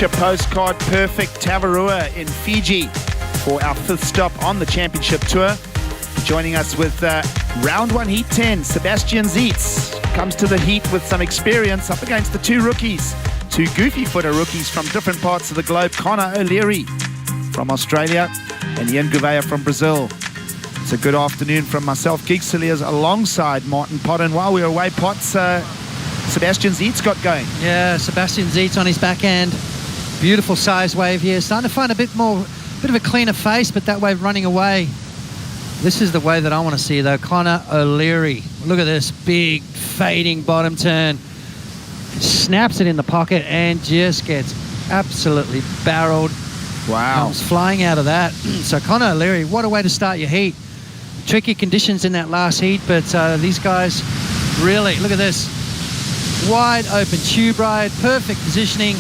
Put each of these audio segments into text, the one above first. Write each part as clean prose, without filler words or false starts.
Picture postcard perfect Tavarua in Fiji for our 5th stop on the championship tour. Joining us with round 1 heat 10, Sebastian Zietz comes to the heat with some experience up against the 2 rookies, 2 goofy footer rookies from different parts of the globe, Connor O'Leary from Australia and Ian Gouveia from Brazil. It's a good afternoon from myself, Gig Cilliers, alongside Martin Potter. And while we were away, Potts, Sebastian Zietz got going. Yeah, Sebastian Zietz on his backhand. Beautiful size wave here. Starting to find a bit of a cleaner face, but that wave running away. This is the wave that I want to see, though. Connor O'Leary. Look at this big fading bottom turn. Snaps it in the pocket and just gets absolutely barreled. Wow. Comes flying out of that. So Connor O'Leary, what a way to start your heat. Tricky conditions in that last heat, but these guys really, look at this. Wide open tube ride, perfect positioning.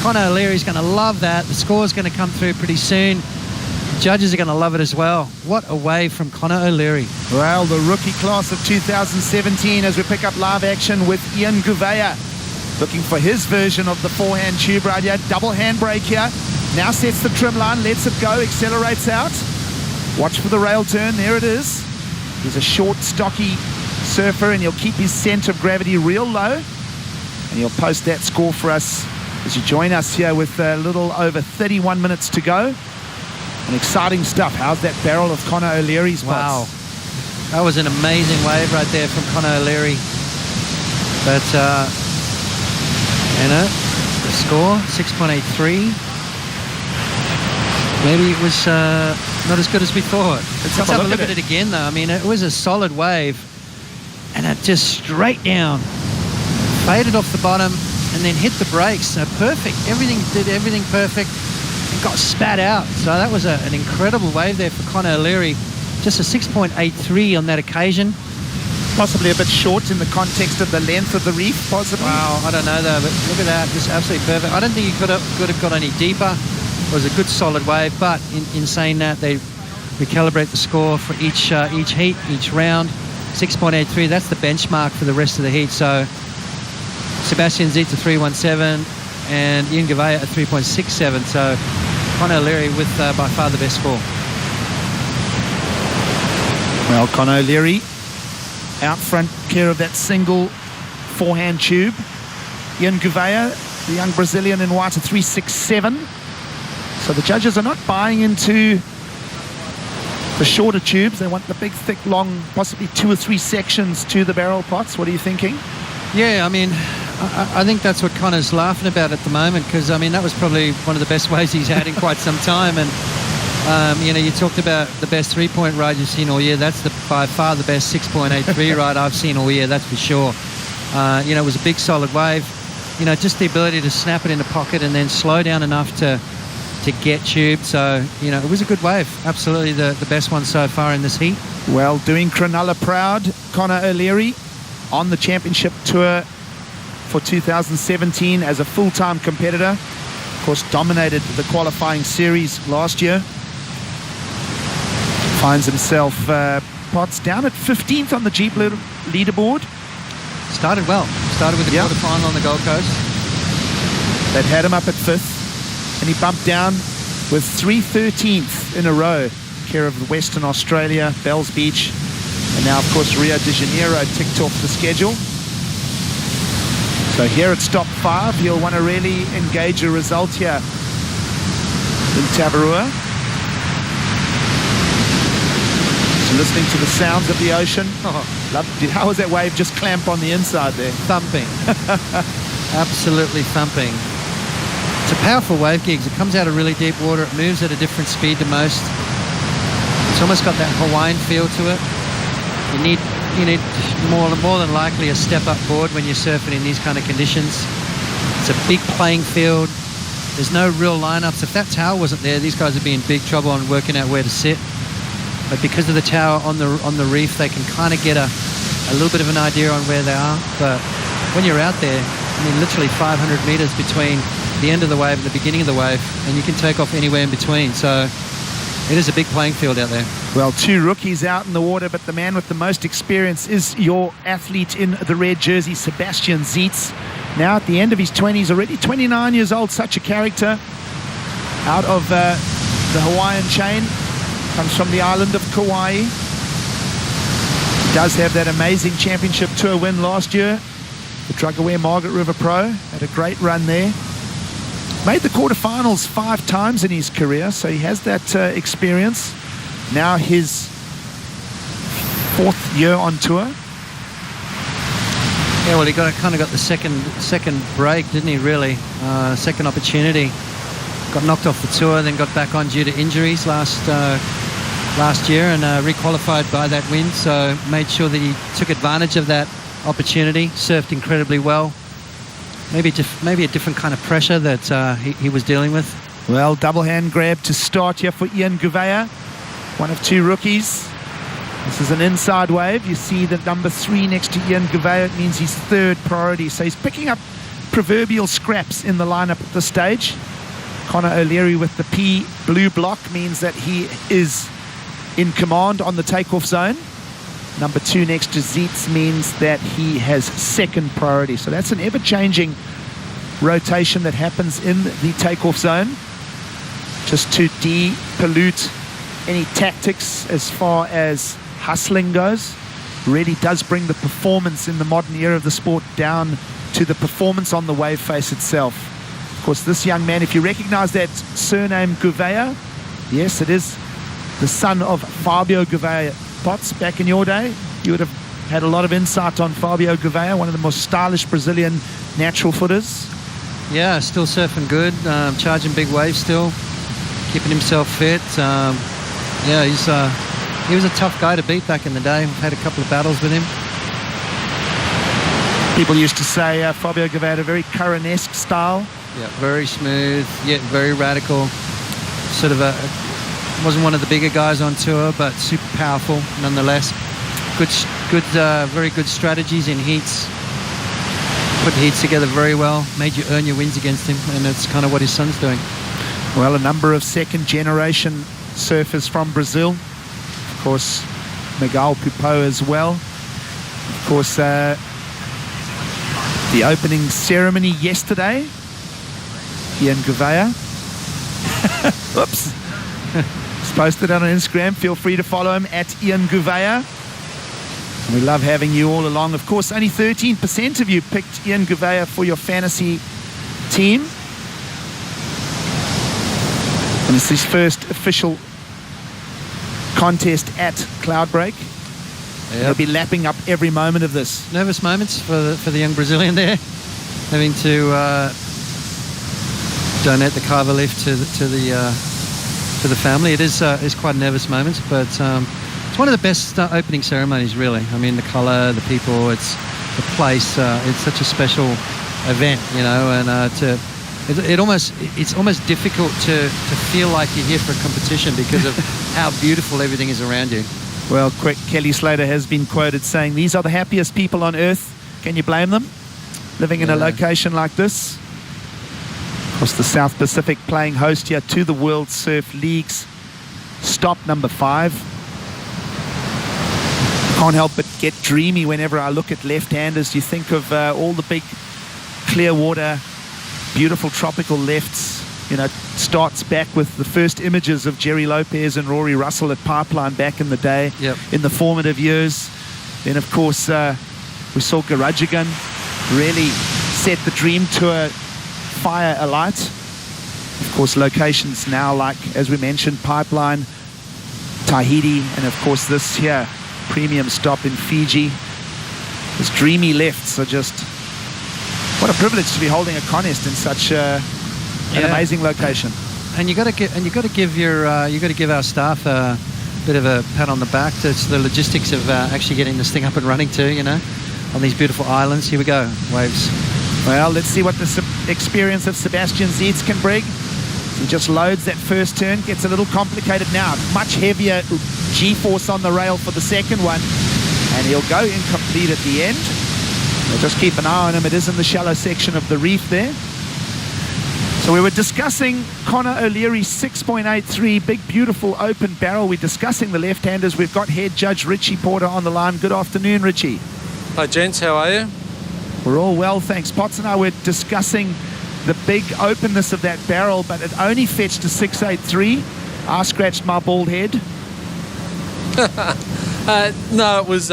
Connor O'Leary's going to love that. The score's going to come through pretty soon. The judges are going to love it as well. What a wave from Connor O'Leary. Well, the rookie class of 2017 as we pick up live action with Ian Gouveia. Looking for his version of the forehand tube ride here. Double handbrake here. Now sets the trim line, lets it go, accelerates out. Watch for the rail turn, there it is. He's a short, stocky surfer and he'll keep his center of gravity real low. And he'll post that score for us as you join us here with a little over 31 minutes to go. And exciting stuff. How's that barrel of Connor O'Leary's? Wow. That was an amazing wave right there from Connor O'Leary. But, you know, the score, 6.83. Maybe it was not as good as we thought. Let's have a look at it again, though. I mean, it was a solid wave. And it just straight down. Faded off the bottom and then hit the brakes. So perfect. Did everything perfect. And got spat out. So that was an incredible wave there for Connor O'Leary. Just a 6.83 on that occasion. Possibly a bit short in the context of the length of the reef, possibly. Wow, I don't know, though. But look at that. Just absolutely perfect. I don't think he could have got any deeper. It was a good solid wave, but in saying that, they recalibrate the score for each heat, each round. 6.83, that's the benchmark for the rest of the heat. So Sebastian Zietz at 3.17 and Ian Gouveia at 3.67. So Connor O'Leary with by far the best score. Well, Connor O'Leary out front, clear of that single forehand tube. Ian Gouveia, the young Brazilian in white, at 3.67. So the judges are not buying into the shorter tubes. They want the big, thick, long, possibly 2 or 3 sections to the barrel pots. What are you thinking? Yeah, I mean, I think that's what Connor's laughing about at the moment, because, I mean, that was probably one of the best waves he's had in quite some time. And, you know, you talked about the best 3-point ride you've seen all year. That's by far the best 6.83 ride I've seen all year, that's for sure. You know, it was a big, solid wave. You know, just the ability to snap it in the pocket and then slow down enough to get tubed. So, you know, it was a good wave. Absolutely the best one so far in this heat. Well, doing Cronulla proud, Connor O'Leary on the championship tour for 2017 as a full-time competitor. Of course, dominated the qualifying series last year. Finds himself Potts down at 15th on the Jeep leaderboard. Started well. Started with the quarterfinal on the Gold Coast. That had him up at 5th. And he bumped down with 3/13th in a row. Care of Western Australia, Bells Beach, and now, of course, Rio de Janeiro ticked off the schedule. So here at stop 5, he'll want to really engage a result here in Tavarua. So listening to the sounds of the ocean. How was that wave just clamp on the inside there? Thumping. Absolutely thumping. It's a powerful wave, Gigs. It comes out of really deep water. It moves at a different speed to most. It's almost got that Hawaiian feel to it. You need more than likely a step-up board when you're surfing in these kind of conditions. It's a big playing field. There's no real lineups. If that tower wasn't there, these guys would be in big trouble on working out where to sit. But because of the tower on the reef, they can kind of get a little bit of an idea on where they are. But when you're out there, I mean, literally 500 meters between the end of the wave and the beginning of the wave, and you can take off anywhere in between. So it is a big playing field out there. Well, 2 rookies out in the water, but the man with the most experience is your athlete in the red jersey, Sebastian Zietz. now at the end of his 20s, already 29 years old, such a character. Out of the Hawaiian chain, comes from the island of Kauai. He does have that amazing championship tour win last year. The Drug-Aware Margaret River Pro, had a great run there. Made the quarterfinals 5 times in his career, so he has that experience. Now his 4th year on tour. Yeah, well, he kind of got the second break, didn't he? Really, second opportunity. Got knocked off the tour, then got back on due to injuries last year, and requalified by that win. So made sure that he took advantage of that opportunity. Surfed incredibly well. Maybe a different kind of pressure that he was dealing with. Well, double hand grab to start here for Ian Gouveia, one of 2 rookies. This is an inside wave. You see the number 3 next to Ian Gouveia. It means he's 3rd priority. So he's picking up proverbial scraps in the lineup at this stage. Connor O'Leary with the P blue block means that he is in command on the takeoff zone. Number 2 next to Zeitz means that he has 2nd priority. So that's an ever-changing rotation that happens in the takeoff zone, just to de-pollute any tactics as far as hustling goes. Really does bring the performance in the modern era of the sport down to the performance on the wave face itself. Of course, this young man, if you recognize that surname Gouveia, yes, it is the son of Fabio Gouveia. Potts, back in your day, you would have had a lot of insight on Fabio Gouveia, one of the most stylish Brazilian natural footers. Yeah, still surfing good, charging big waves still, keeping himself fit. Yeah, he was a tough guy to beat back in the day. We've had a couple of battles with him. People used to say Fabio Gouveia had a very Curran-esque style. Yeah, very smooth, yet very radical. Sort of wasn't one of the bigger guys on tour, but super powerful nonetheless. Very good strategies in heats. Put heats together very well. Made you earn your wins against him, and that's kind of what his son's doing. Well, a number of 2nd generation surfers from Brazil. Of course, Miguel Pupo as well. Of course, the opening ceremony yesterday. Ian Gouveia. Oops. It's posted on Instagram. Feel free to follow him at Ian Gouveia. We love having you all along. Of course, only 13% of you picked Ian Gouveia for your fantasy team. And it's his first official contest at Cloudbreak. Yep. He'll be lapping up every moment of this. Nervous moments for the young Brazilian there, having to donate the carver lift to the family. It is quite nervous moments, but it's one of the best opening ceremonies, really. I mean, the colour, the people, it's the place. It's such a special event, you know, and it's almost difficult to feel like you're here for a competition because of how beautiful everything is around you. Well, quick, Kelly Slater has been quoted saying, "These are the happiest people on earth." Can you blame them? Living in a location like this. Of course, the South Pacific playing host here to the World Surf League's stop number 5. Can't help but get dreamy whenever I look at left-handers. You think of all the big clear water, beautiful tropical lefts. You know, starts back with the first images of Jerry Lopez and Rory Russell at Pipeline back in the day, in the formative years. Then, of course, we saw Garajigan really set the Dream Tour fire alight. Of course, locations now like, as we mentioned, Pipeline, Tahiti, and of course this here, premium stop in Fiji. These dreamy lefts are just, what a privilege to be holding a contest in such an amazing location. And you got to give our staff a bit of a pat on the back. It's the logistics of actually getting this thing up and running too, you know, on these beautiful islands. Here we go, waves. Well, let's see what the experience of Sebastian Zeitz can bring. He just loads that first turn, gets a little complicated now. Much heavier G-force on the rail for the second one, and he'll go incomplete at the end. We'll just keep an eye on him. It is in the shallow section of the reef there. So we were discussing Connor O'Leary's 6.83, big, beautiful open barrel. We're discussing the left-handers. We've got head judge Richie Porter on the line. Good afternoon, Richie. Hi, gents. How are you? We're all well, thanks. Potts and I were discussing the big openness of that barrel, but it only fetched a 683. I scratched my bald head. No, it was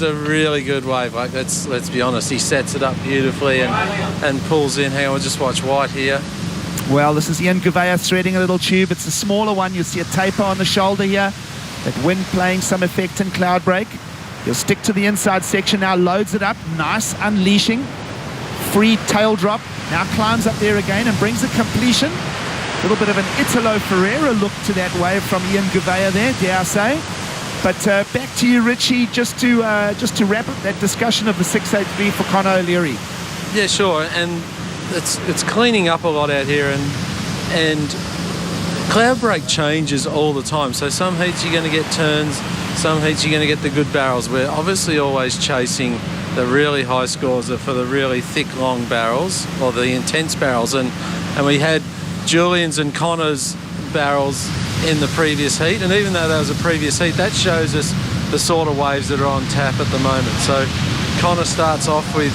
a really good wave. Like, let's be honest. He sets it up beautifully and pulls in. Hang on, we'll just watch White here. Well, this is Ian Gouveia threading a little tube. It's a smaller one. You'll see a taper on the shoulder here. That wind playing some effect in cloud break. He'll stick to the inside section now, loads it up. Nice unleashing. Free tail drop. Now climbs up there again and brings a completion. A little bit of an Italo Ferreira look to that wave from Ian Gouveia there, dare I say. But back to you, Richie, just to wrap up that discussion of the 683 for Conor O'Leary. Yeah, sure. And it's cleaning up a lot out here, and cloud break changes all the time. So some heats you're going to get turns, some heats you're going to get the good barrels. We're obviously always chasing the really high scores for the really thick, long barrels, or the intense barrels. And we had Julian's and Connor's barrels in the previous heat, and even though that was a previous heat, that shows us the sort of waves that are on tap at the moment. So Connor starts off with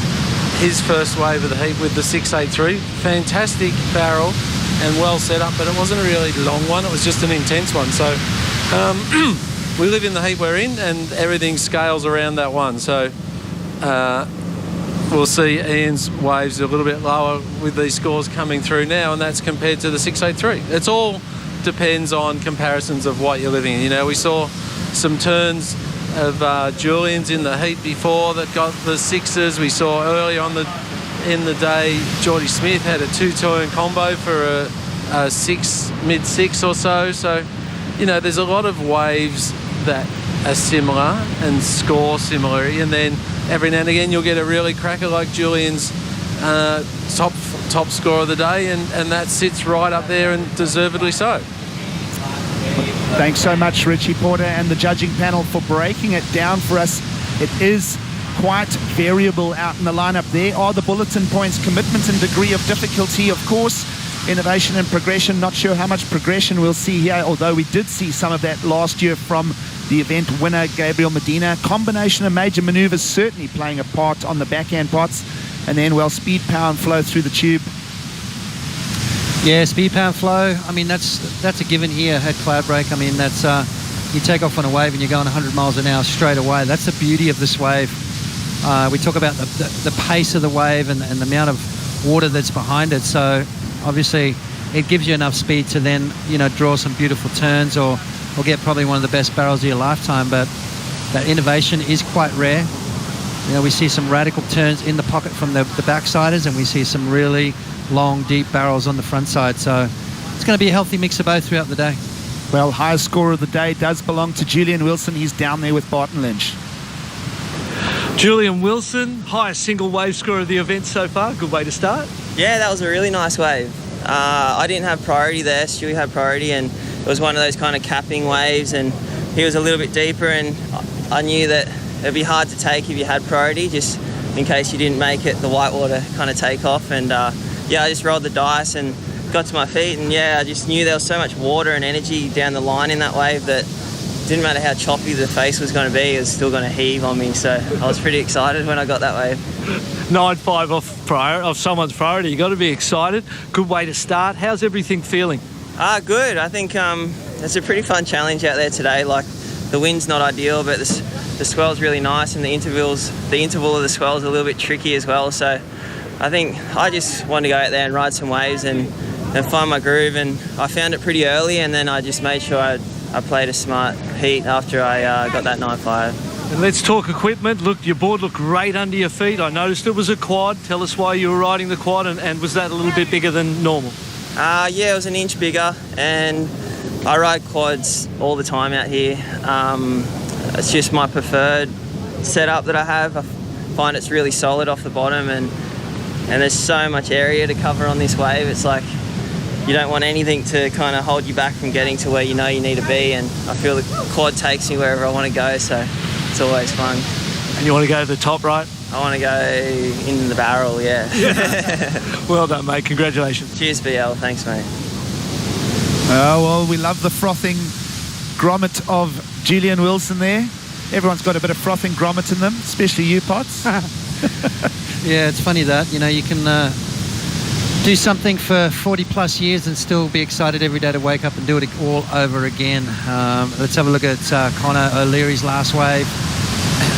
his first wave of the heat with the 683. Fantastic barrel and well set up, but it wasn't a really long one, it was just an intense one. So we live in the heat we're in, and everything scales around that one. So we'll see Ian's waves a little bit lower with these scores coming through now, and that's compared to the 683. It's all depends on comparisons of what you're living in. You know, we saw some turns of Julian's in the heat before that got the sixes. We saw earlier on in the day, Geordie Smith had a 2-turn combo for a mid-six or so. So, you know, there's a lot of waves that are similar and score similarly, and then every now and again you'll get a really cracker like Julian's top score of the day, and that sits right up there, and deservedly so. Thanks so much, Richie Porter and the judging panel, for breaking it down for us. It is quite variable out in the lineup. There are the bulletin points: commitment and degree of difficulty, of course, innovation and progression. Not sure how much progression we'll see here, although we did see some of that last year from the event winner Gabriel Medina. Combination of major maneuvers certainly playing a part on the backhand pots, and then, well, speed, power and flow through the tube. Yeah, speed, power, flow. I mean, that's a given here at cloud break. I mean, that's you take off on a wave and you're going 100 miles an hour straight away. That's the beauty of this wave. We talk about the pace of the wave and the amount of water that's behind it. So obviously it gives you enough speed to then, you know, draw some beautiful turns or get probably one of the best barrels of your lifetime. But that innovation is quite rare. You know, we see some radical turns in the pocket from the backsiders, and we see some really long, deep barrels on the front side. So it's going to be a healthy mix of both throughout the day. Well, highest score of the day does belong to Julian Wilson. He's down there with Barton Lynch. Julian Wilson, highest single wave score of the event so far. Good way to start. Yeah, that was a really nice wave. I didn't have priority there. Stewie had priority, and it was one of those kind of capping waves, and he was a little bit deeper, and I knew that it'd be hard to take if you had priority, just in case you didn't make it, the whitewater kind of take off. And yeah, I just rolled the dice and got to my feet, and yeah, I just knew there was so much water and energy down the line in that wave that it didn't matter how choppy the face was going to be, it was still going to heave on me. So I was pretty excited when I got that wave. 9-5 off someone's priority. You got to be excited. Good way to start. How's everything feeling? Good. I think it's a pretty fun challenge out there today. Like, the wind's not ideal, but the swell's really nice, and the interval of the swell's a little bit tricky as well. So I think I just wanted to go out there and ride some waves and find my groove, and I found it pretty early, and then I just made sure I played a smart heat after I got that 9-5. And let's talk equipment. Look, your board looked great under your feet. I noticed it was a quad. Tell us why you were riding the quad, and was that a little bit bigger than normal? Yeah, it was an inch bigger, and I ride quads all the time out here. It's just my preferred setup that I have. I find it's really solid off the bottom, and there's so much area to cover on this wave. It's like you don't want anything to kind of hold you back from getting to where you know you need to be, and I feel the quad takes me wherever I want to go, so it's always fun. And you want to go to the top, right? I want to go in the barrel, yeah. Well done, mate. Congratulations. Cheers, BL. Thanks, mate. Oh, well, we love the frothing grommet of Julian Wilson there. Everyone's got a bit of frothing grommet in them, especially you, Potts. Yeah, it's funny that, you know, you can do something for 40 plus years and still be excited every day to wake up and do it all over again. Let's have a look at Connor O'Leary's last wave.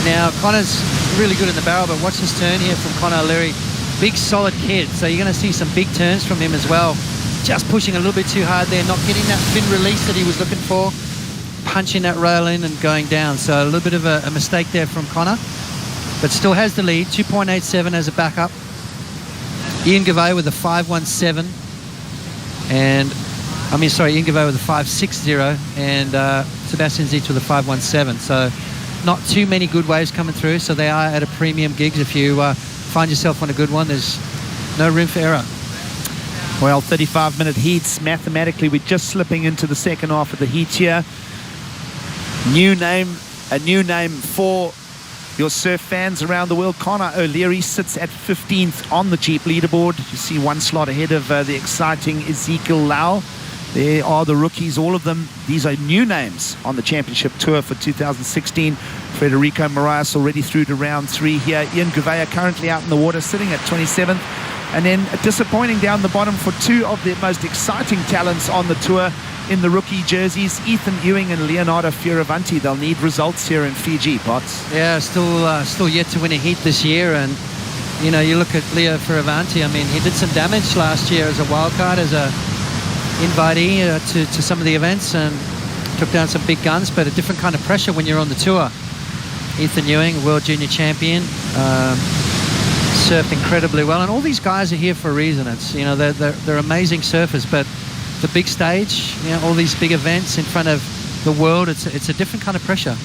Now, Connor's really good in the barrel, but watch this turn here from Connor O'Leary. Big, solid kid, so you're going to see some big turns from him as well. Just pushing a little bit too hard there, not getting that fin release that he was looking for. Punching that rail in and going down. So a little bit of a mistake there from Connor, but still has the lead, 2.87 as a backup. Ian Gavay with a 5.17, and Ian Gavay with a 5.60, and Sebastian Zietz with a 5.17. So not too many good waves coming through, so they are at a premium gigs. If you find yourself on a good one, there's no room for error. Well, 35-minute heats. Mathematically, we're just slipping into the second half of the heat here. A new name for your surf fans around the world. Connor O'Leary sits at 15th on the Jeep leaderboard. You see one slot ahead of the exciting Ezekiel Lau. There are the rookies, all of them. These are new names on the championship tour for 2016. Federico Moraes already through to round 3 here. Ian Gouveia currently out in the water, sitting at 27th. And then disappointing down the bottom for two of the most exciting talents on the tour in the rookie jerseys, Ethan Ewing and Leonardo Fioravanti. They'll need results here in Fiji, Potts. Yeah, still yet to win a heat this year. And, you know, you look at Leo Fioravanti, I mean, he did some damage last year as a wildcard, as a invitee to some of the events, and took down some big guns, but a different kind of pressure when you're on the tour. Ethan Ewing, world junior champion, surfed incredibly well, and all these guys are here for a reason. It's, you know, they're amazing surfers, but the big stage, you know, all these big events in front of the world, it's a different kind of pressure.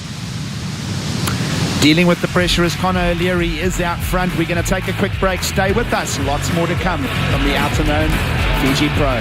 Dealing with the pressure as Connor O'Leary is out front. We're going to take a quick break. Stay with us. Lots more to come from the outer known Fiji Pro.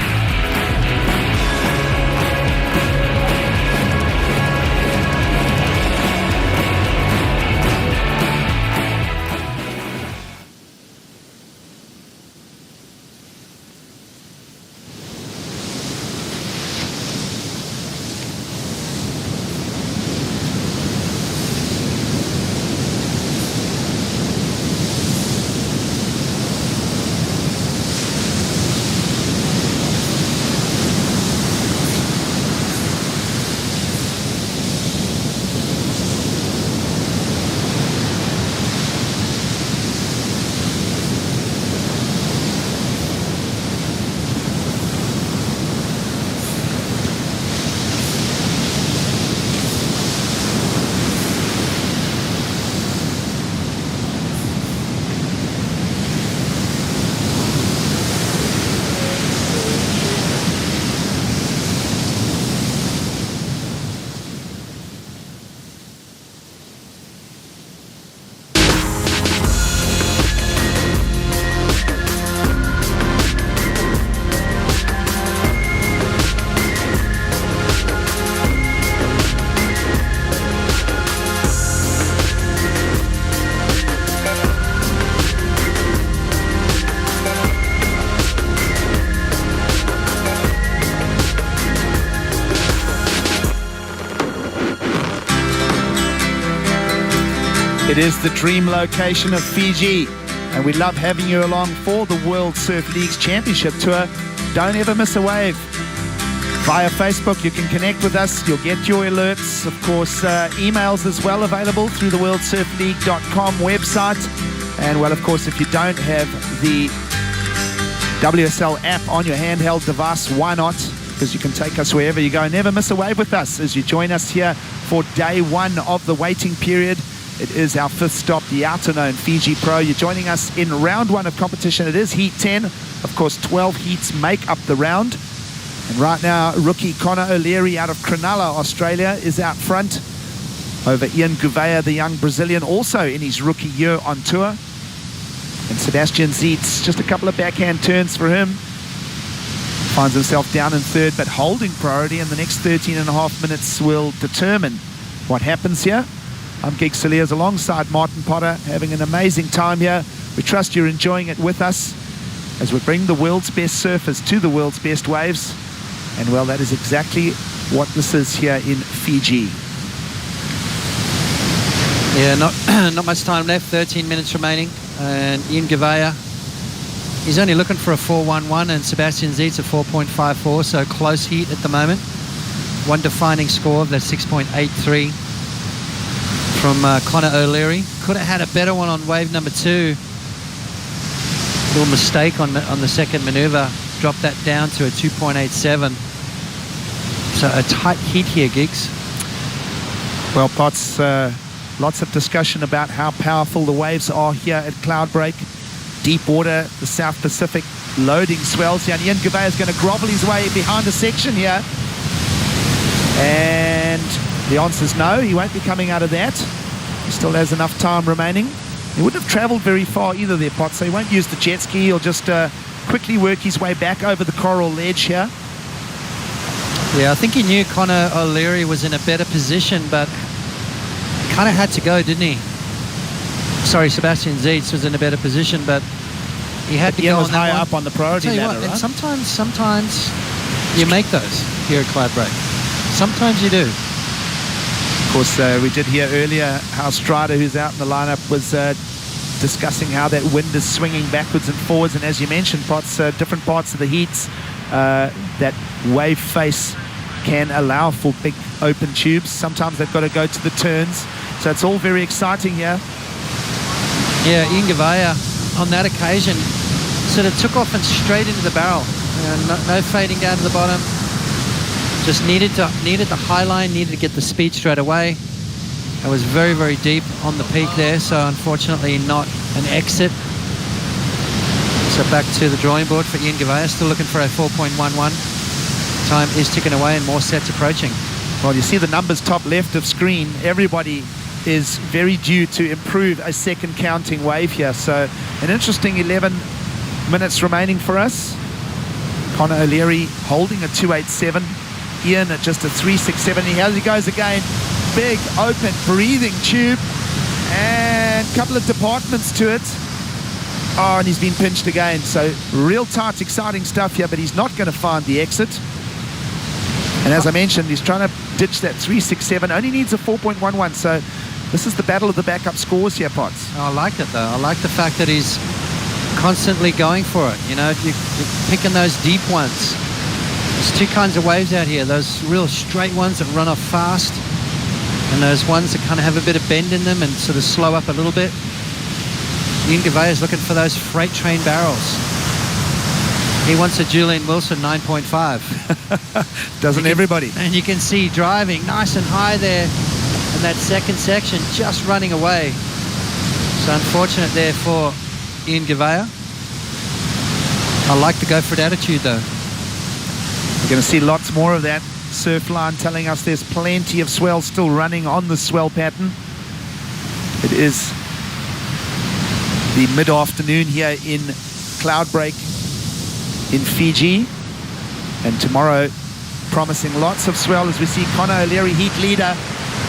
It is the dream location of Fiji, and we love having you along for the World Surf League's Championship Tour. Don't ever miss a wave. Via Facebook, you can connect with us. You'll get your alerts. Of course, emails as well available through the worldsurfleague.com website. And, well, of course, if you don't have the WSL app on your handheld device, why not? Because you can take us wherever you go. Never miss a wave with us as you join us here for day one of the waiting period. It is our fifth stop, the outer known Fiji Pro. You're joining us in round one of competition. It is heat 10. Of course, 12 heats make up the round. And right now, rookie Connor O'Leary out of Cronulla, Australia, is out front over Ian Gouveia, the young Brazilian, also in his rookie year on tour. And Sebastian Zietz, just a couple of backhand turns for him. Finds himself down in third, but holding priority, and the next 13 and a half minutes will determine what happens here. I'm Geek Saliers alongside Martin Potter, having an amazing time here. We trust you're enjoying it with us as we bring the world's best surfers to the world's best waves. And, well, that is exactly what this is here in Fiji. Yeah, not much time left, 13 minutes remaining. and Ian Gouveia, he's only looking for a 4.11, and Sebastian Zietz a 4.54, so close heat at the moment. One defining score of that 6.83 from Conor O'Leary. Could have had a better one on wave number 2. Little mistake on the second maneuver. Dropped that down to a 2.87. So a tight heat here, Giggs. Well, Potts, lots of discussion about how powerful the waves are here at Cloudbreak. Deep water, the South Pacific, loading swells here. And Ian Gouveia is going to grovel his way behind a section here. And the answer is no, he won't be coming out of that. He still has enough time remaining. He wouldn't have travelled very far either there, Potts, so he won't use the jet ski. He'll just quickly work his way back over the coral ledge here. Yeah, I think he knew Conor O'Leary was in a better position, but he kind of had to go, didn't he? Sorry, Sebastian Zietz was in a better position, but he had to go on that high one. up on the priority ladder, And right? sometimes you make those here at Cloudbreak. Sometimes you do. Of course, we did hear earlier how Strider, who's out in the lineup, was discussing how that wind is swinging backwards and forwards. And as you mentioned, Potts, different parts of the heats, that wave face can allow for big open tubes. Sometimes they've got to go to the turns. So it's all very exciting here. Yeah, Ian Gouveia on that occasion sort of took off and straight into the barrel. No fading down to the bottom. Just needed the high line, needed to get the speed straight away. It was very, very deep on the peak there, so unfortunately not an exit. So back to the drawing board for Ian Gouveia, still looking for a 4.11. Time is ticking away and more sets approaching. Well, you see the numbers top left of screen. Everybody is very due to improve a second counting wave here. So an interesting 11 minutes remaining for us. Conor O'Leary holding a 2.87. Ian at just a 3.67. Here he goes again. Big, open, breathing tube. And a couple of departments to it. Oh, and he's been pinched again. So real tight, exciting stuff here, but he's not going to find the exit. And as I mentioned, he's trying to ditch that 3.67. Only needs a 4.11. So this is the battle of the backup scores here, Potts. I like it, though. I like the fact that he's constantly going for it. You know, you're picking those deep ones. There's two kinds of waves out here. Those real straight ones that run off fast, and those ones that kind of have a bit of bend in them and sort of slow up a little bit. Ian Gouveia is looking for those freight train barrels. He wants a Julian Wilson 9.5. Doesn't everybody? And you can see driving nice and high there in that second section, just running away. So unfortunate there for Ian Gouveia. I like the go for it attitude, though. We're going to see lots more of that. Surf line telling us there's plenty of swell still running on the swell pattern. It is the mid-afternoon here in Cloudbreak in Fiji, and tomorrow promising lots of swell as we see Conor O'Leary, heat leader,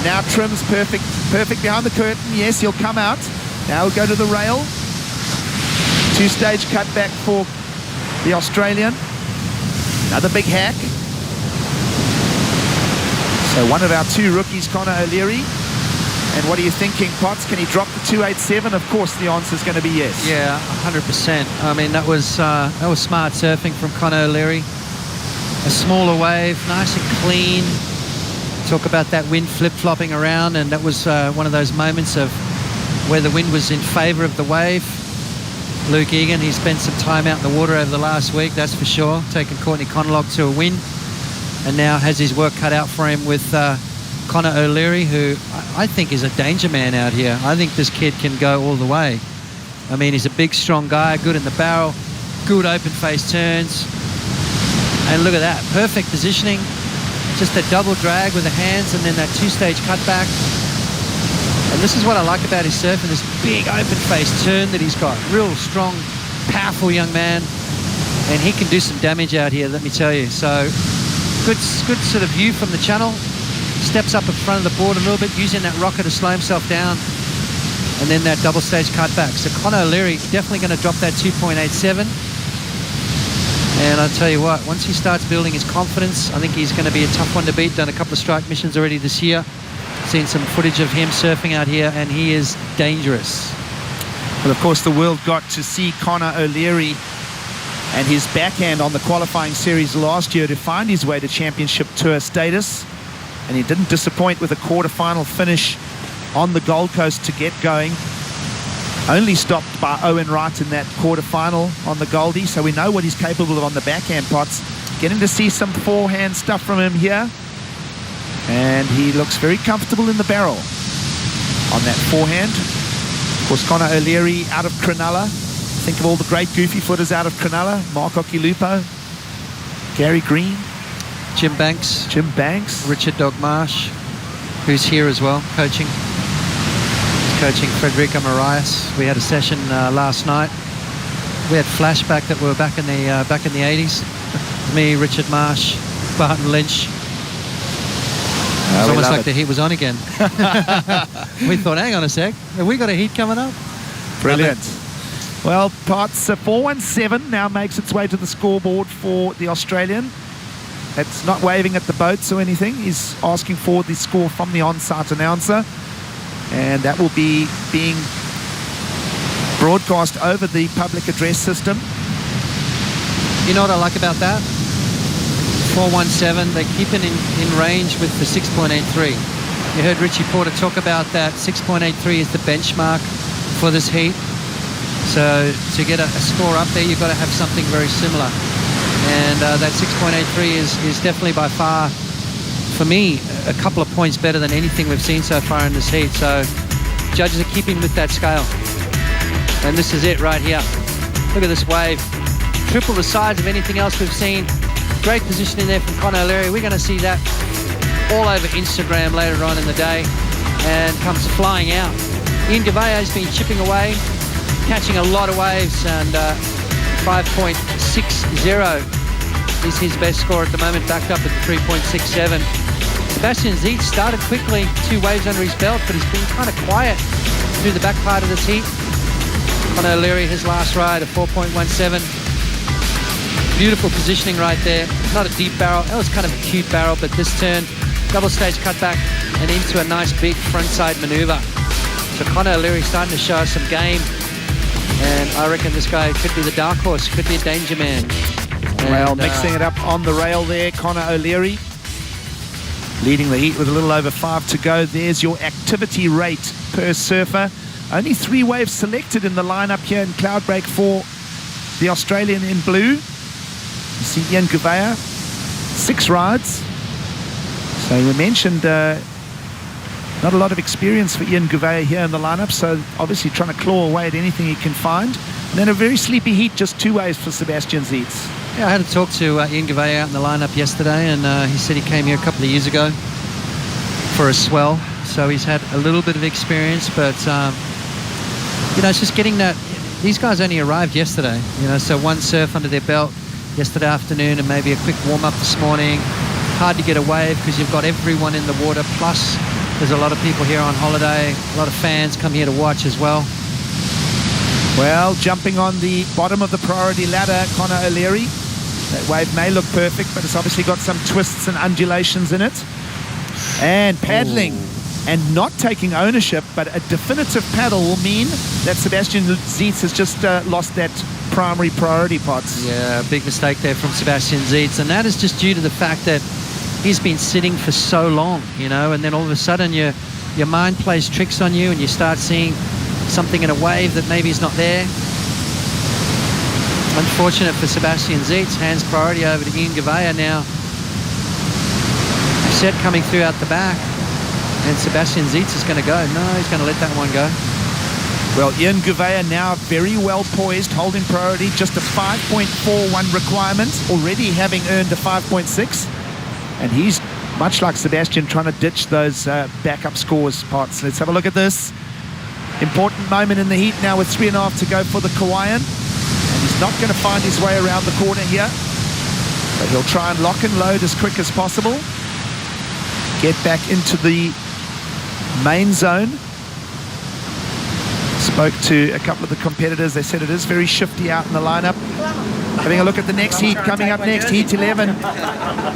now trims perfect behind the curtain. Yes, he'll come out. Now he'll go to the rail. Two-stage cutback for the Australian. Another big hack. So one of our two rookies, Conor O'Leary. And what are you thinking, Potts? Can he drop the 2.87? Of course, the answer is going to be yes. Yeah, 100%. I mean, that was smart surfing from Conor O'Leary. A smaller wave, nice and clean. Talk about that wind flip-flopping around, and that was one of those moments of where the wind was in favour of the wave. Luke Egan, he spent some time out in the water over the last week, that's for sure, taking Courtney Conlogue to a win, and now has his work cut out for him with Conor O'Leary, who I think is a danger man out here. I think this kid can go all the way. I mean, he's a big, strong guy, good in the barrel, good open face turns, and look at that, perfect positioning, just a double drag with the hands and then that two-stage cutback. And this is what I like about his surfing, this big open face turn that he's got. Real strong, powerful young man. And he can do some damage out here, let me tell you. So good sort of view from the channel. Steps up in front of the board a little bit, using that rocker to slow himself down. And then that double stage cutback. So Conor O'Leary definitely going to drop that 2.87. And I'll tell you what, once he starts building his confidence, I think he's going to be a tough one to beat. Done a couple of strike missions already this year. Seen some footage of him surfing out here, and he is dangerous. Well, of course, the world got to see Conor O'Leary and his backhand on the qualifying series last year to find his way to championship tour status. And he didn't disappoint with a quarterfinal finish on the Gold Coast to get going. Only stopped by Owen Wright in that quarterfinal on the Goldie, so we know what he's capable of on the backhand pots. Getting to see some forehand stuff from him here. And he looks very comfortable in the barrel on that forehand. Of course, Conor O'Leary out of Cronulla. Think of all the great goofy footers out of Cronulla. Mark Okilupo, Gary Green, Jim Banks, Richard Dogmarsh, who's here as well, coaching. He's coaching Frederica Marias. We had a session last night. We had flashback that we were back in the 80s. Me, Richard Marsh, Barton Lynch. It's almost like the heat was on again. We thought, hang on a sec, have we got a heat coming up? Brilliant. Well, Potts 417 now makes its way to the scoreboard for the Australian. It's not waving at the boats or anything. He's asking for the score from the on-site announcer. And that will be being broadcast over the public address system. You know what I like about that? 417, they keep it in range with the 6.83. You heard Richie Porter talk about that. 6.83 is the benchmark for this heat. So to get a score up there, you've got to have something very similar. And that 6.83 is definitely by far, for me, a couple of points better than anything we've seen so far in this heat. So judges are keeping with that scale. And this is it right here. Look at this wave. Triple the size of anything else we've seen. Great positioning there from Conor O'Leary. We're going to see that all over Instagram later on in the day. And comes flying out. Ian Gouveia has been chipping away, catching a lot of waves, and 5.60 is his best score at the moment, backed up at 3.67. Sebastian Zietz started quickly, 2 waves under his belt, but he's been kind of quiet through the back part of this heat. Conor O'Leary, his last ride, a 4.17. Beautiful positioning right there. Not a deep barrel. That was kind of a cute barrel, but this turn, double stage cutback and into a nice big frontside maneuver. So Conor O'Leary starting to show us some game. And I reckon this guy could be the dark horse, could be a danger man. Well, mixing it up on the rail there, Conor O'Leary leading the heat with a little over 5 to go. There's your activity rate per surfer. Only 3 waves selected in the lineup here in Cloudbreak for the Australian in blue. You see Ian Gouveia, 6 rides. So we mentioned not a lot of experience for Ian Gouveia here in the lineup, so obviously trying to claw away at anything he can find. And then a very sleepy heat, just 2 waves for Sebastian Zietz. Yeah, I had a talk to Ian Gouveia out in the lineup yesterday, and he said he came here a couple of years ago for a swell, so he's had a little bit of experience, but you know, it's just getting that. These guys only arrived yesterday, you know, so 1 surf under their belt yesterday afternoon and maybe a quick warm-up this morning. Hard to get a wave because you've got everyone in the water, plus there's a lot of people here on holiday, a lot of fans come here to watch as well. Well, jumping on the bottom of the priority ladder, Conor O'Leary. That wave may look perfect, but it's obviously got some twists and undulations in it. And paddling. And not taking ownership, but a definitive paddle will mean that Sebastian Zietz has just lost that primary priority pots. Yeah, big mistake there from Sebastian Zietz, and that is just due to the fact that he's been sitting for so long, you know, and then all of a sudden your mind plays tricks on you and you start seeing something in a wave that maybe is not there. Unfortunate for Sebastian Zietz, hands priority over to Ian Gouveia now. Set coming through out the back. And Sebastian Zietz is going to go. No, he's going to let that one go. Well, Ian Gouveia now very well poised, holding priority. Just a 5.41 requirement, already having earned a 5.6. And he's, much like Sebastian, trying to ditch those backup scores pots. Let's have a look at this. Important moment in the heat now with 3.5 to go for the Kauaian. And he's not going to find his way around the corner here. But he'll try and lock and load as quick as possible. Get back into the main zone. Spoke to a couple of the competitors. They said it is very shifty out in the lineup. Having a look at the next heat. Coming up next, heat 11.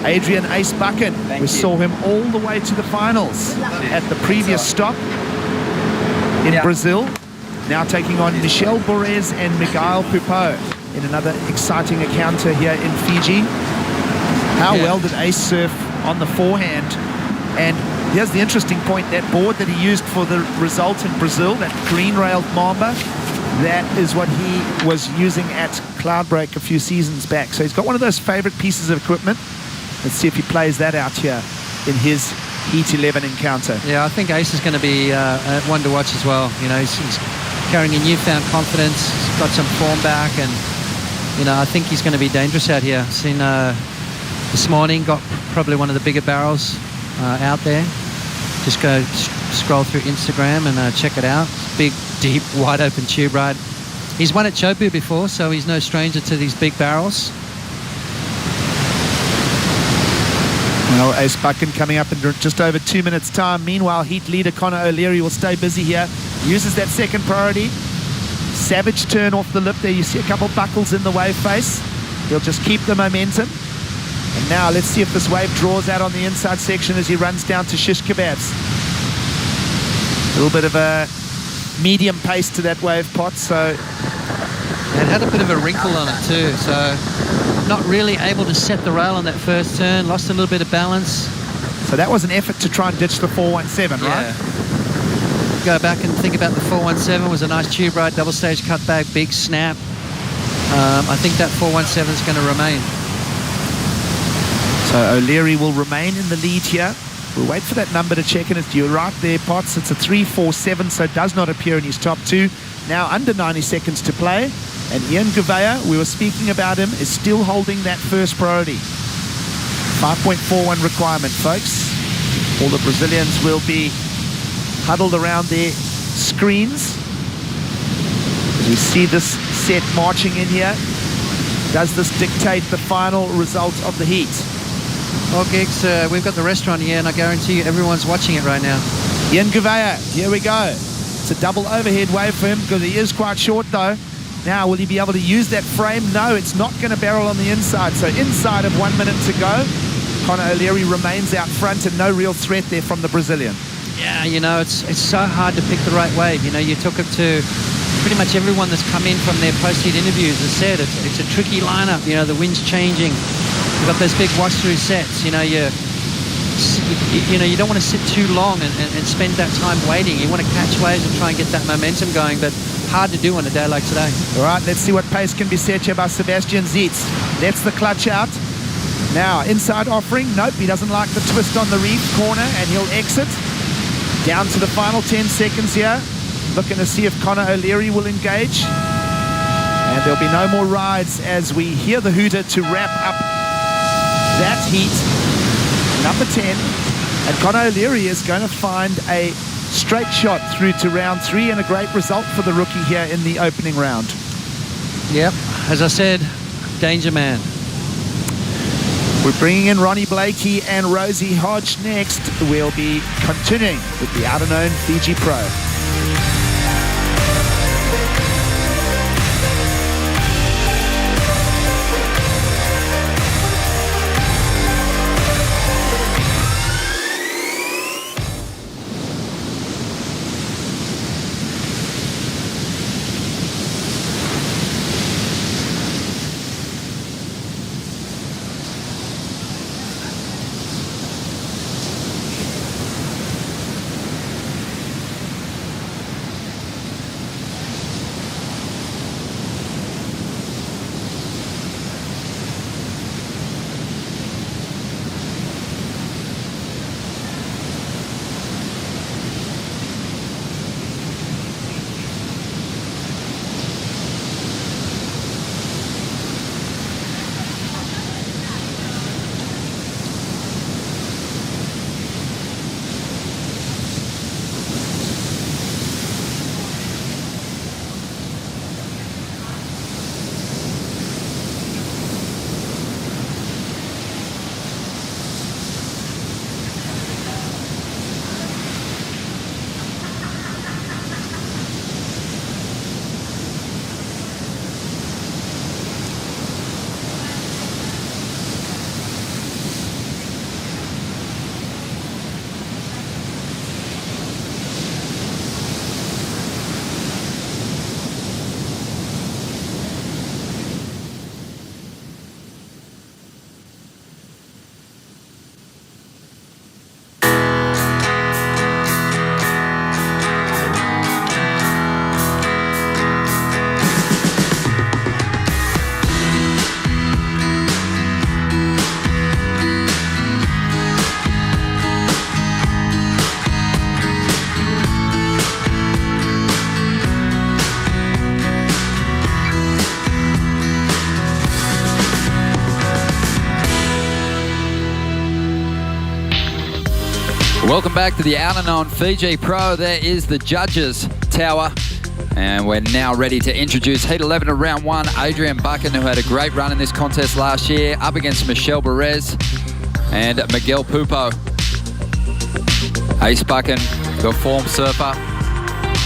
Adrian Ace Buchan. We saw him all the way to the finals at the previous stop in Brazil. now taking on Michel Borez and Miguel Pupo in another exciting encounter here in Fiji. How well did Ace surf on the forehand? And here's the interesting point, that board that he used for the result in Brazil, that green-railed Mamba, that is what he was using at Cloudbreak a few seasons back. So he's got one of those favorite pieces of equipment. Let's see if he plays that out here in his Heat 11 encounter. Yeah, I think Ace is going to be one to watch as well. You know, he's carrying a newfound confidence. He's got some form back, and you know, I think he's going to be dangerous out here. Seen this morning, got probably one of the bigger barrels out there. Just go scroll through Instagram and check it out. Big, deep, wide open tube ride. He's won at Chopu before, so he's no stranger to these big barrels. Well, Ace Buchan coming up in just over 2 minutes time. Meanwhile, Heat leader Conor O'Leary will stay busy here. Uses that second priority. Savage turn off the lip there. You see a couple buckles in the wave face. He'll just keep the momentum. And now let's see if this wave draws out on the inside section as he runs down to Shish Kebabs. A little bit of a medium pace to that wave pot, so... It had a bit of a wrinkle on it too, so not really able to set the rail on that first turn, lost a little bit of balance. So that was an effort to try and ditch the 417, right? Go back and think about the 417, was a nice tube ride, double stage cutback, big snap. I think that 417 is going to remain. So O'Leary will remain in the lead here. We'll wait for that number to check in. You're right there, Potts. It's a 347, so it does not appear in his top two. Now under 90 seconds to play. And Ian Gouveia, we were speaking about him, is still holding that first priority. 5.41 requirement, folks. All the Brazilians will be huddled around their screens. As we see this set marching in here, does this dictate the final result of the heat? Well, Gigs, we've got the restaurant here, and I guarantee you everyone's watching it right now. Ian Gouveia, here we go. It's a double overhead wave for him because he is quite short though. Now, will he be able to use that frame? No, it's not going to barrel on the inside. So inside of 1 minute to go, Conor O'Leary remains out front and no real threat there from the Brazilian. Yeah, you know, it's so hard to pick the right wave. You know, you took it to pretty much everyone that's come in from their post-heat interviews has said it's a tricky lineup. You know, the wind's changing. You've got those big wash-through sets. You know, you don't want to sit too long and spend that time waiting. You want to catch waves and try and get that momentum going, but hard to do on a day like today. All right, let's see what pace can be set here by Sebastian Zietz. Lets the clutch out. Now, inside offering. Nope, he doesn't like the twist on the reef corner, and he'll exit. Down to the final 10 seconds here. Looking to see if Conor O'Leary will engage. And there'll be no more rides as we hear the hooter to wrap up that heat. Number 10. And Conor O'Leary is going to find a straight shot through to round 3 and a great result for the rookie here in the opening round. Yep, as I said, danger man. We're bringing in Ronnie Blakey and Rosie Hodge next. We'll be continuing with the outer-known Fiji Pro. Welcome back to the Al-Anon Fiji Pro. There is the judges' tower. And we're now ready to introduce Heat 11 of Round 1. Adrian Buchan, who had a great run in this contest last year, up against Michelle Perez and Miguel Pupo. Ace Buchan, the form surfer,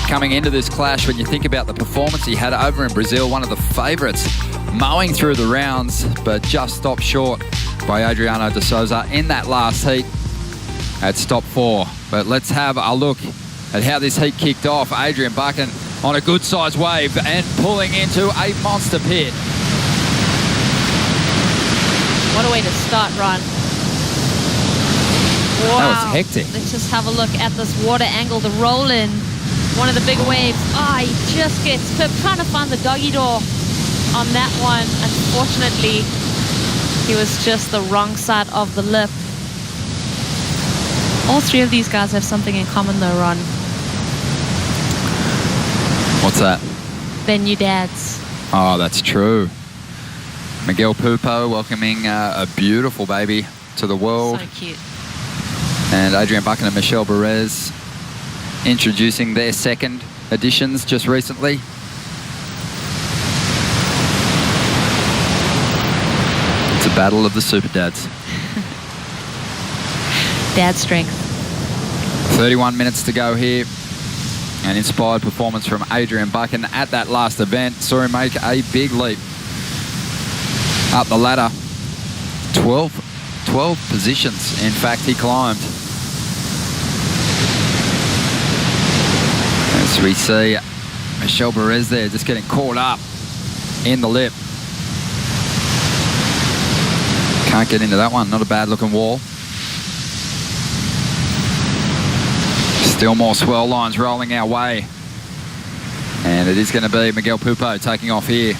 coming into this clash. When you think about the performance he had over in Brazil, one of the favourites, mowing through the rounds, but just stopped short by Adriano de Souza in that last heat at stop 4. But let's have a look at how this heat kicked off. Adrian Buchan on a good sized wave and pulling into a monster pit. What a way to start, Ron. Wow. That was hectic. Let's just have a look at this water angle, the roll in. One of the big waves. He just gets flipped, trying to find the doggy door on that one. Unfortunately, he was just the wrong side of the lip. All three of these guys have something in common though, Ron. What's that? They're new dads. Oh, that's true. Miguel Pupo welcoming a beautiful baby to the world. So cute. And Adrian Buchan and Michelle Perez introducing their second additions just recently. It's a battle of the super dads. Dad strength. 31 minutes to go here. An inspired performance from Adrian Buchan at that last event. Saw him make a big leap up the ladder. 12 positions, in fact, he climbed. As we see Michelle Perez there just getting caught up in the lip. Can't get into that one, not a bad looking wall. Still more swell lines rolling our way. And it is going to be Miguel Pupo taking off here.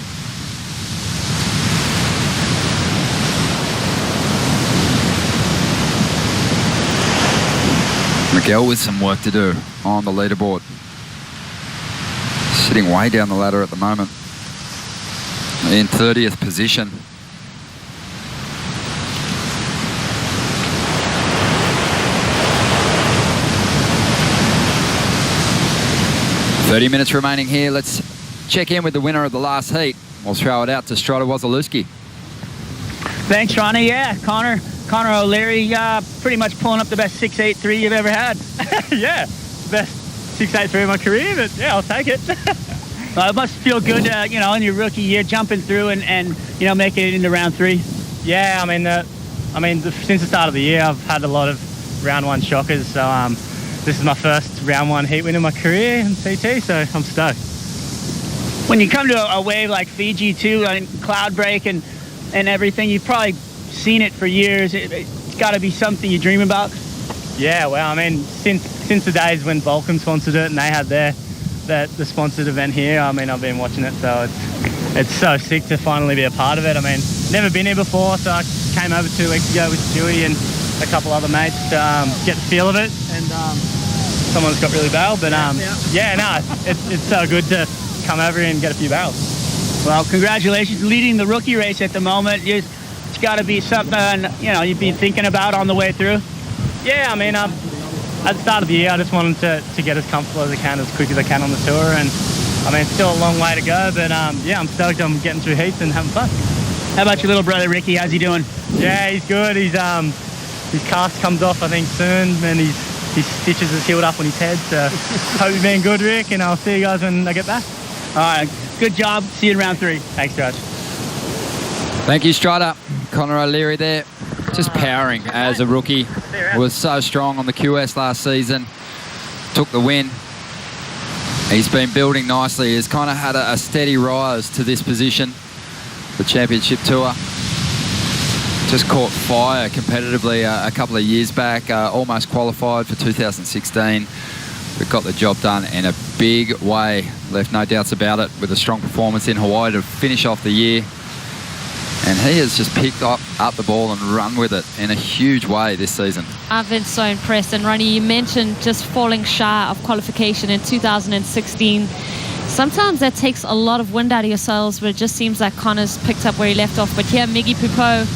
Miguel with some work to do on the leaderboard. Sitting way down the ladder at the moment. In 30th position. "30 minutes remaining here. Let's check in with the winner of the last heat. We'll throw it out to Strada Wazalewski. Thanks, Ronnie. Yeah, Connor O'Leary, pretty much pulling up the best 6.83 you've ever had. Yeah, best 6.83 of my career, but yeah, I'll take it. It must feel good, in your rookie year, jumping through and making it into round 3. Yeah, since the start of the year, I've had a lot of round 1 shockers. So this is my first round 1 heat win in my career in CT, so I'm stoked. When you come to a wave like Fiji too, cloud break and everything, you've probably seen it for years. It's got to be something you dream about. Yeah, well, since the days when Vulcan sponsored it and they had the sponsored event here, I've been watching it, so it's so sick to finally be a part of it. Never been here before, so I came over 2 weeks ago with Stewie and a couple other mates to get the feel of it, and someone's got really bailed, but it's so good to come over and get a few barrels. Well, congratulations, leading the rookie race at the moment. It's got to be something you've been thinking about on the way through. Yeah, at the start of the year, I just wanted to get as comfortable as I can, as quick as I can on the tour, and it's still a long way to go, but I'm stoked. I'm getting through heats and having fun. How about your little brother Ricky? How's he doing? Yeah, he's good. His cast comes off, I think, soon, and his stitches are healed up on his head, so hope you've been good, Rick, and I'll see you guys when I get back. All right, good job. See you in round 3. Thanks, Josh. Thank you, Strada. Connor O'Leary there, just powering as a rookie. Was so strong on the QS last season. Took the win. He's been building nicely. He's kind of had a steady rise to this position. The championship tour. Just caught fire competitively a couple of years back. Almost qualified for 2016. But got the job done in a big way. Left no doubts about it, with a strong performance in Hawaii to finish off the year. And he has just picked up the ball and run with it in a huge way this season. I've been so impressed. And Ronnie, you mentioned just falling shy of qualification in 2016. Sometimes that takes a lot of wind out of your sails, but it just seems like Connor's picked up where he left off. But here, Miggy Pupo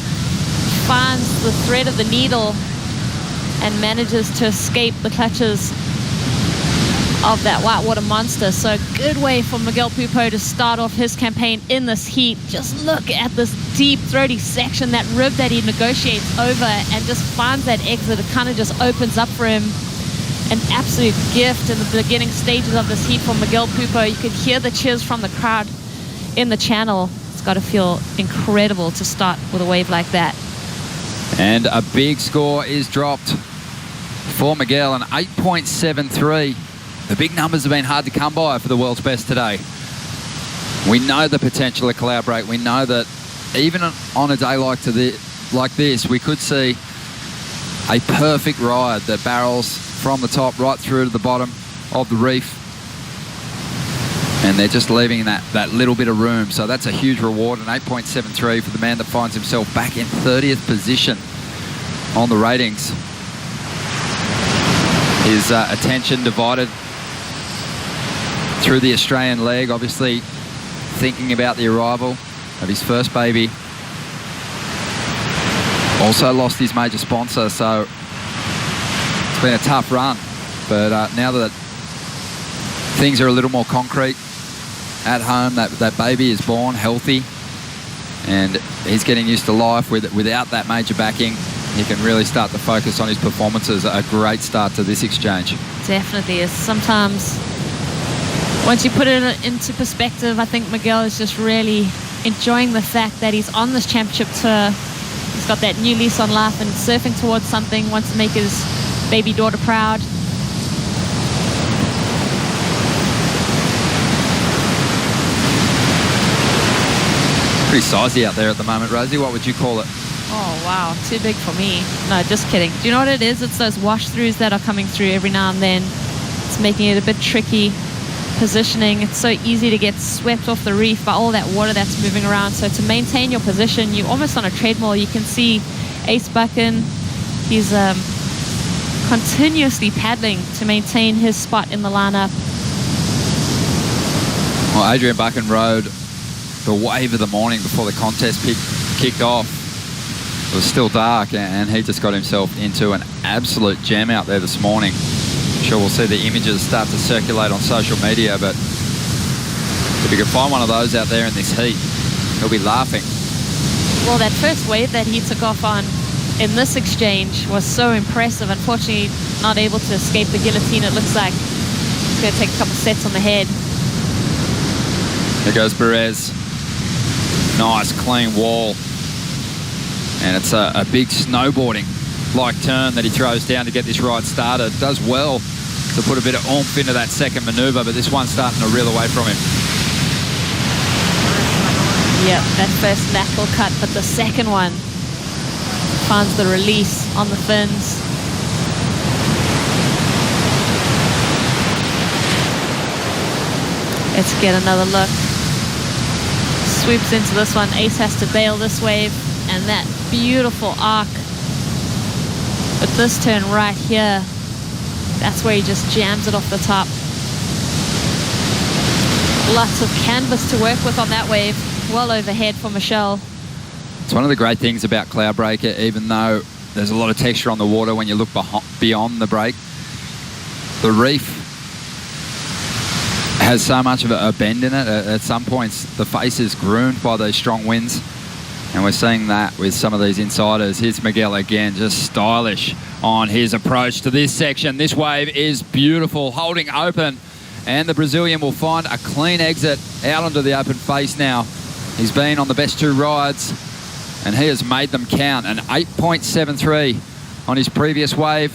finds the thread of the needle and manages to escape the clutches of that whitewater monster. So good way for Miguel Pupo to start off his campaign in this heat. Just look at this deep throaty section, that rib that he negotiates over and just finds that exit. It kind of just opens up for him. An absolute gift in the beginning stages of this heat for Miguel Pupo. You could hear the cheers from the crowd in the channel. It's got to feel incredible to start with a wave like that. And a big score is dropped for Miguel, an 8.73. The big numbers have been hard to come by for the world's best today. We know the potential of Cloudbreak. We know that even on a day like this, we could see a perfect ride that barrels from the top right through to the bottom of the reef. And they're just leaving that little bit of room. So that's a huge reward, an 8.73 for the man that finds himself back in 30th position on the ratings. His attention divided through the Australian leg, obviously thinking about the arrival of his first baby. Also lost his major sponsor, so it's been a tough run. But now that things are a little more concrete at home, that baby is born healthy and he's getting used to life without that major backing, he can really start to focus on his performances. A great start to this exchange. Definitely is. Sometimes once you put it into perspective, I think Miguel is just really enjoying the fact that he's on this championship tour. He's got that new lease on life and surfing towards something, wants to make his baby daughter proud. Pretty sizey out there at the moment, Rosie. What would you call it? Oh, wow. Too big for me. No, just kidding. Do you know what it is? It's those wash-throughs that are coming through every now and then. It's making it a bit tricky positioning. It's so easy to get swept off the reef by all that water that's moving around. So to maintain your position, you're almost on a treadmill. You can see Ace Buchan. He's continuously paddling to maintain his spot in the lineup. Well, Adrian Buchan rode the wave of the morning before the contest kicked off. It was still dark and he just got himself into an absolute jam out there this morning. I'm sure we'll see the images start to circulate on social media, but if you can find one of those out there in this heat, he'll be laughing. Well, that first wave that he took off on in this exchange was so impressive. Unfortunately, not able to escape the guillotine. It looks like he's going to take a couple sets on the head. There goes Perez. Nice clean wall. And it's a big snowboarding-like turn that he throws down to get this ride started. Does well to put a bit of oomph into that second manoeuvre, but this one's starting to reel away from him. Yep, that first knuckle cut, but the second one finds the release on the fins. Let's get another look. Swoops into this one. Ace has to bail this wave, and that beautiful arc. But this turn right here, that's where he just jams it off the top. Lots of canvas to work with on that wave. Well overhead for Michelle. It's one of the great things about Cloudbreaker, even though there's a lot of texture on the water when you look beyond the break. The reef has so much of a bend in it. At some points, the face is groomed by those strong winds. And we're seeing that with some of these insiders. Here's Miguel again, just stylish on his approach to this section. This wave is beautiful, holding open. And the Brazilian will find a clean exit out onto the open face now. He's been on the best two rides, and he has made them count. An 8.73 on his previous wave.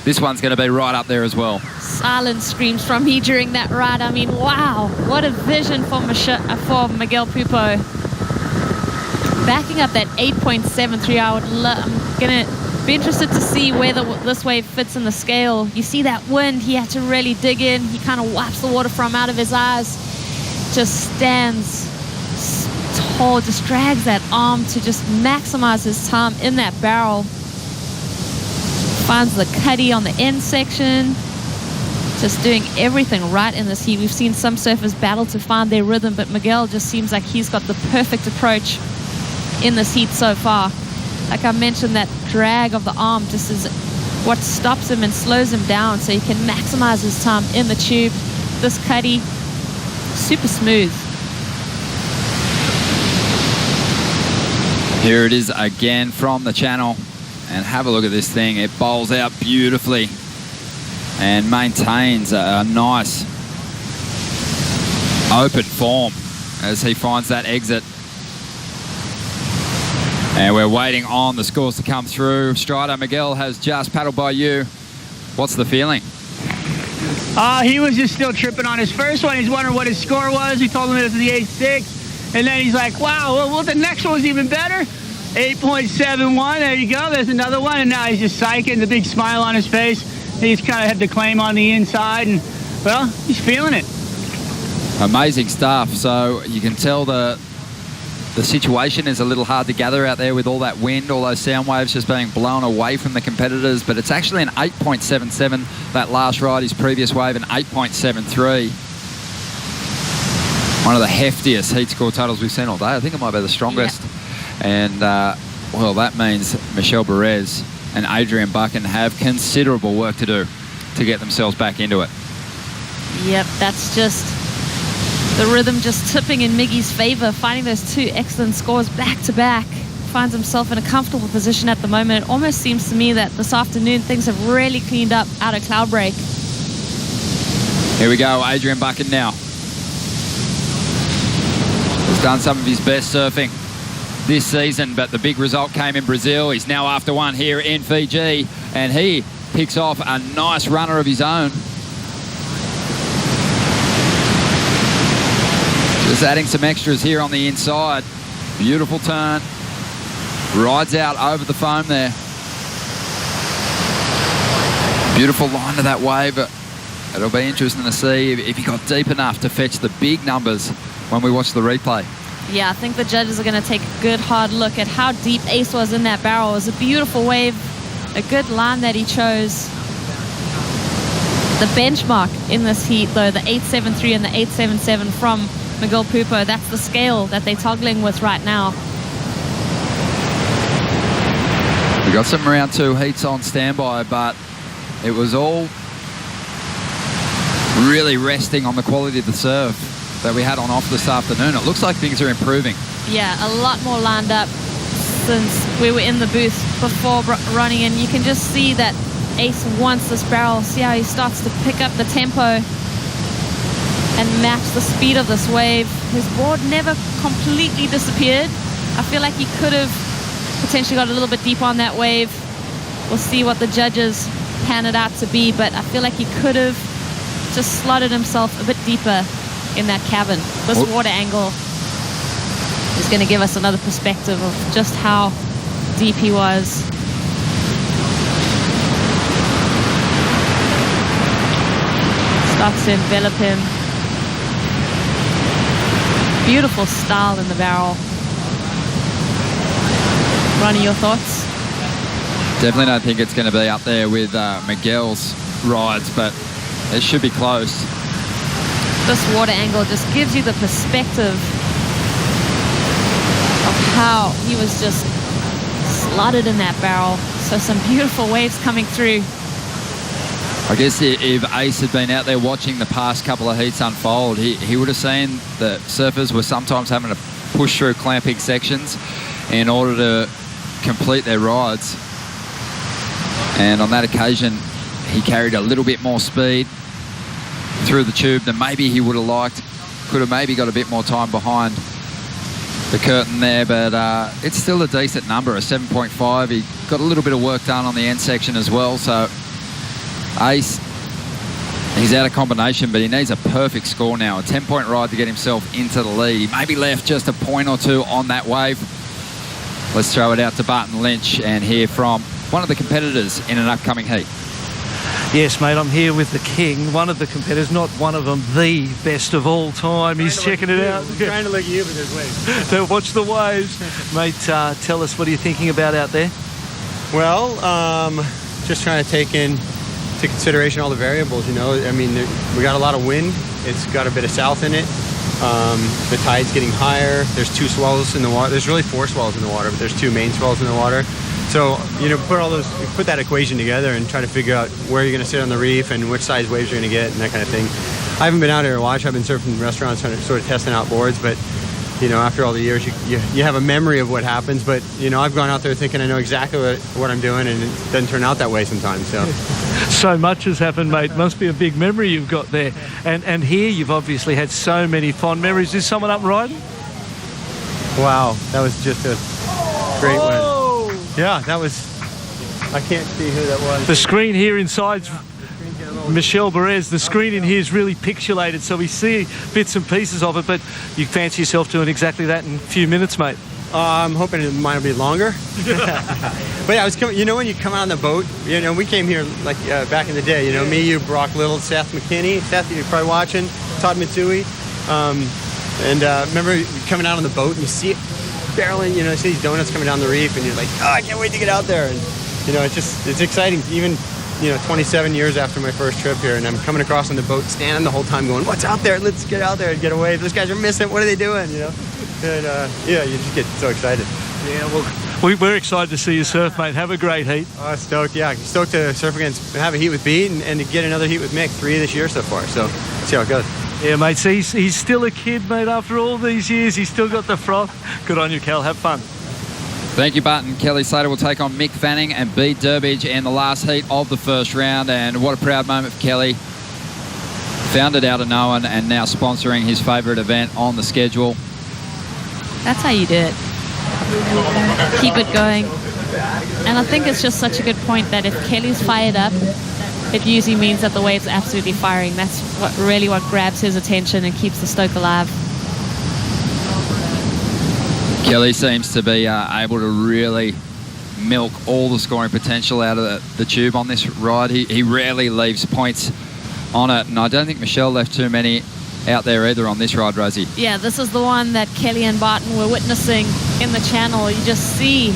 This one's going to be right up there as well. Silent screams from me during that ride. I mean, wow, what a vision for Miguel Pupo. Backing up that 8.73, I'm going to be interested to see where this wave fits in the scale. You see that wind, he had to really dig in. He kind of wipes the water from out of his eyes. Just stands tall, just drags that arm to just maximize his time in that barrel. Finds the cuddy on the end section. Just doing everything right in this heat. We've seen some surfers battle to find their rhythm, but Miguel just seems like he's got the perfect approach in this heat so far. Like I mentioned, that drag of the arm just is what stops him and slows him down so he can maximize his time in the tube. This cuddy, super smooth. Here it is again from the channel, and have a look at this thing. It bowls out beautifully and maintains a nice open form as he finds that exit. And we're waiting on the scores to come through. Strider, Miguel has just paddled by you. What's the feeling? He was just still tripping on his first one. He's wondering what his score was. We told him it was the 8.6. And then he's like, wow, well, the next one was even better. 8.71, there you go. There's another one. And now he's just psyching, the big smile on his face. He's kind of had the claim on the inside. And, well, he's feeling it. Amazing stuff. So you can tell the situation is a little hard to gather out there with all that wind, all those sound waves just being blown away from the competitors, but it's actually an 8.77, that last ride, his previous wave, an 8.73. One of the heftiest heat score totals we've seen all day. I think it might be the strongest. Yep. And, well, that means Michelle Perez and Adrian Buchan have considerable work to do to get themselves back into it. Yep, that's just the rhythm just tipping in Miggy's favor, finding those two excellent scores back to back. Finds himself in a comfortable position at the moment. It almost seems to me that this afternoon things have really cleaned up out of Cloudbreak. Here we go, Adrian Buchan now. He's done some of his best surfing this season, but the big result came in Brazil. He's now after one here in Fiji, and he picks off a nice runner of his own. Just adding some extras here on the inside. Beautiful turn. Rides out over the foam there. Beautiful line to that wave. It'll be interesting to see if he got deep enough to fetch the big numbers when we watch the replay. Yeah, I think the judges are going to take a good hard look at how deep Ace was in that barrel. It was a beautiful wave, a good line that he chose. The benchmark in this heat, though, the 8.73 and the 8.77 from Miguel Pupo, that's the scale that they're toggling with right now. We got some round two heats on standby, but it was all really resting on the quality of the serve that we had on off this afternoon. It looks like things are improving. Yeah, a lot more lined up since we were in the booth before running in. You can just see that Ace wants this barrel. See how he starts to pick up the tempo and match the speed of this wave. His board never completely disappeared. I feel like he could have potentially got a little bit deeper on that wave. We'll see what the judges pan it out to be, but I feel like he could have just slotted himself a bit deeper in that cabin. This water angle is going to give us another perspective of just how deep he was. Starts to envelop him. Beautiful style in the barrel. Ronnie, your thoughts? Definitely don't think it's going to be up there with Miguel's rides, but it should be close. This water angle just gives you the perspective of how he was just slotted in that barrel. So some beautiful waves coming through. I guess if Ace had been out there watching the past couple of heats unfold, he would have seen that surfers were sometimes having to push through clamping sections in order to complete their rides. And on that occasion, he carried a little bit more speed through the tube than maybe he would have liked. Could have maybe got a bit more time behind the curtain there, but it's still a decent number, a 7.5. He got a little bit of work done on the end section as well, so Ace, he's out of combination, but he needs a perfect score now. A 10-point ride to get himself into the lead. He maybe left just a point or two on that wave. Let's throw it out to Barton Lynch and hear from one of the competitors in an upcoming heat. Yes, mate, I'm here with the king, one of the competitors, not one of them, the best of all time. He's checking it out. Trying to look at you, but there's waves. To watch the waves. Mate, tell us, what are you thinking about out there? Well, just trying to take into consideration all the variables, you know. I mean, we got a lot of wind. It's got a bit of south in it. The tide's getting higher. There's two swells in the water. There's really four swells in the water, but there's two main swells in the water. So, you know, put that equation together and try to figure out where you're going to sit on the reef and which size waves you're going to get and that kind of thing. I haven't been out here to watch. I've been surfing in restaurants, trying to sort of testing out boards, but you know, after all the years, you have a memory of what happens. But you know, I've gone out there thinking I know exactly what I'm doing, and it doesn't turn out that way sometimes. So much has happened, mate. Must be a big memory you've got there. And here you've obviously had so many fond memories. Is someone up riding? Wow, that was just a great one. Yeah, that was. I can't see who that was. The screen here inside's Michel Perez. The screen in here is really pixelated, so we see bits and pieces of it, but you fancy yourself doing exactly that in a few minutes, mate. I'm hoping it might be longer. But yeah, I was coming. You know, when you come out on the boat, you know, we came here like back in the day. You know, me, you, Brock Little, Seth McKinney. Seth, you're probably watching. Todd Mitsui. Remember coming out on the boat and you see it barreling. You know, see these donuts coming down the reef, and you're like, oh, I can't wait to get out there. And you know, it's exciting. Even 27 years after my first trip here, and I'm coming across on the boat, standing the whole time going, what's out there? Let's get out there and get away. Those guys are missing. What are they doing? You know, and yeah, you just get so excited. Yeah, well, we're excited to see you surf, mate. Have a great heat. Oh, stoked. Yeah, stoked to surf against, have a heat with Pete, and to get another heat with Mick. 3 this year so far. So let's see how it goes. Yeah, mate. So he's still a kid, mate. After all these years, he's still got the froth. Good on you, Cal. Have fun. Thank you, Barton. Kelly Slater will take on Mick Fanning and beat Durbidge in the last heat of the first round. And what a proud moment for Kelly. Found it out of no one and now sponsoring his favourite event on the schedule. That's how you do it. Keep it going. And I think it's just such a good point that if Kelly's fired up, it usually means that the wave's absolutely firing. That's what grabs his attention and keeps the stoke alive. Kelly seems to be able to really milk all the scoring potential out of the tube on this ride. He rarely leaves points on it, and I don't think Michelle left too many out there either on this ride, Rosie. Yeah, this is the one that Kelly and Barton were witnessing in the channel. You just see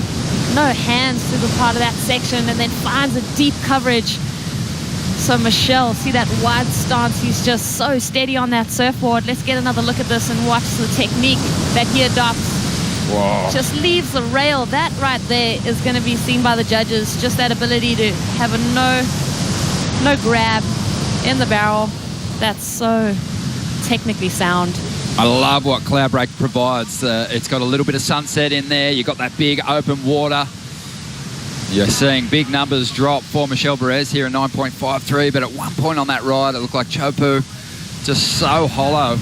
no hands through the part of that section and then finds a deep coverage. So Michelle, see that wide stance, he's just so steady on that surfboard. Let's get another look at this and watch the technique that he adopts. Whoa. Just leaves the rail. That right there is going to be seen by the judges. Just that ability to have a no grab in the barrel. That's so technically sound. I love what Cloudbreak provides. It's got a little bit of sunset in there. You've got that big open water. You're seeing big numbers drop for Michel Perez here at 9.53, but at one point on that ride, it looked like Chopu just so hollow.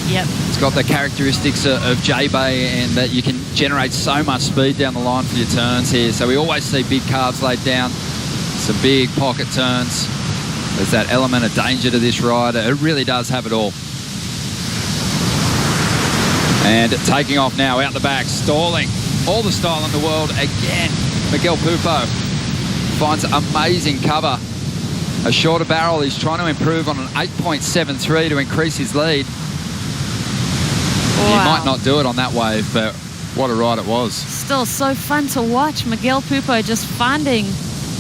Yep. It's got the characteristics of J-Bay and that you can generate so much speed down the line for your turns here. So we always see big calves laid down, some big pocket turns. There's that element of danger to this ride. It really does have it all. And taking off now out the back, stalling. All the style in the world again. Miguel Pupo finds amazing cover. A shorter barrel. He's trying to improve on an 8.73 to increase his lead. Wow. He might not do it on that wave, but what a ride it was. Still so fun to watch. Miguel Pupo just finding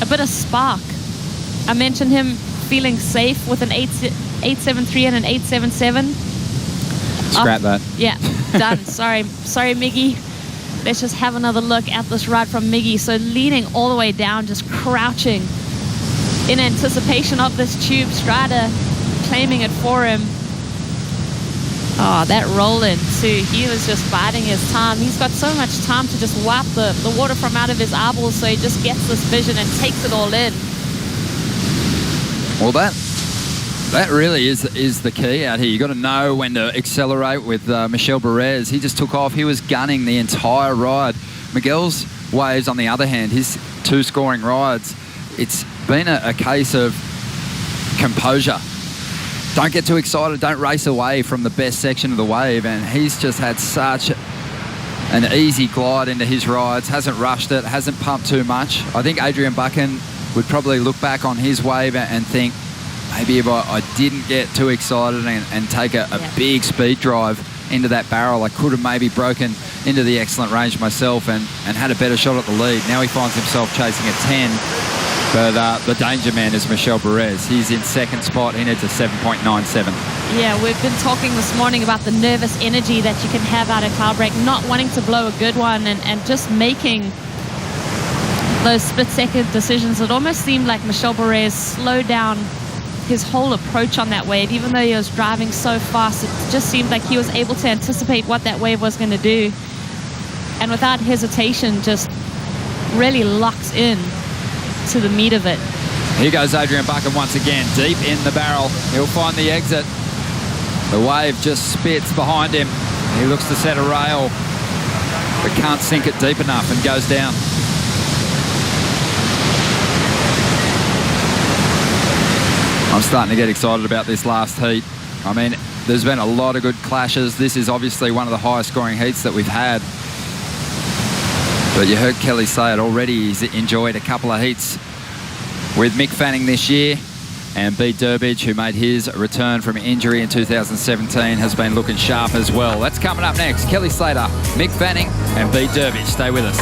a bit of spark. I mentioned him feeling safe with an 873 and an 877. Scrap that. Yeah, done. Sorry, Miggy. Let's just have another look at this ride from Miggy. So leaning all the way down, just crouching in anticipation of this tube. Strider claiming it for him. Oh, that roll-in too. He was just biding his time. He's got so much time to just wipe the water from out of his eyeballs, so he just gets this vision and takes it all in. Well, that really is the key out here. You got to know when to accelerate with Michel Perez. He just took off. He was gunning the entire ride. Miguel's waves, on the other hand, his 2 scoring rides, it's been a case of composure. Don't get too excited. Don't race away from the best section of the wave. And he's just had such an easy glide into his rides. Hasn't rushed it. Hasn't pumped too much. I think Adrian Buchan would probably look back on his wave and think, maybe if I didn't get too excited and take a big speed drive into that barrel, I could have maybe broken into the excellent range myself and had a better shot at the lead. Now he finds himself chasing a 10. But the danger man is Michel Perez. He's in second spot. He needs a 7.97. Yeah, we've been talking this morning about the nervous energy that you can have out of Cloudbreak, not wanting to blow a good one and just making those split-second decisions, it almost seemed like Michel Bourrez slowed down his whole approach on that wave. Even though he was driving so fast, it just seemed like he was able to anticipate what that wave was going to do, and without hesitation just really locked in to the meat of it. Here goes Adrian Buchan once again, deep in the barrel. He'll find the exit. The wave just spits behind him. He looks to set a rail, but can't sink it deep enough and goes down. I'm starting to get excited about this last heat. I mean, there's been a lot of good clashes. This is obviously one of the highest scoring heats that we've had. But you heard Kelly say it already. He's enjoyed a couple of heats with Mick Fanning this year. And B. Durbidge, who made his return from injury in 2017, has been looking sharp as well. That's coming up next. Kelly Slater, Mick Fanning, and B. Durbidge. Stay with us.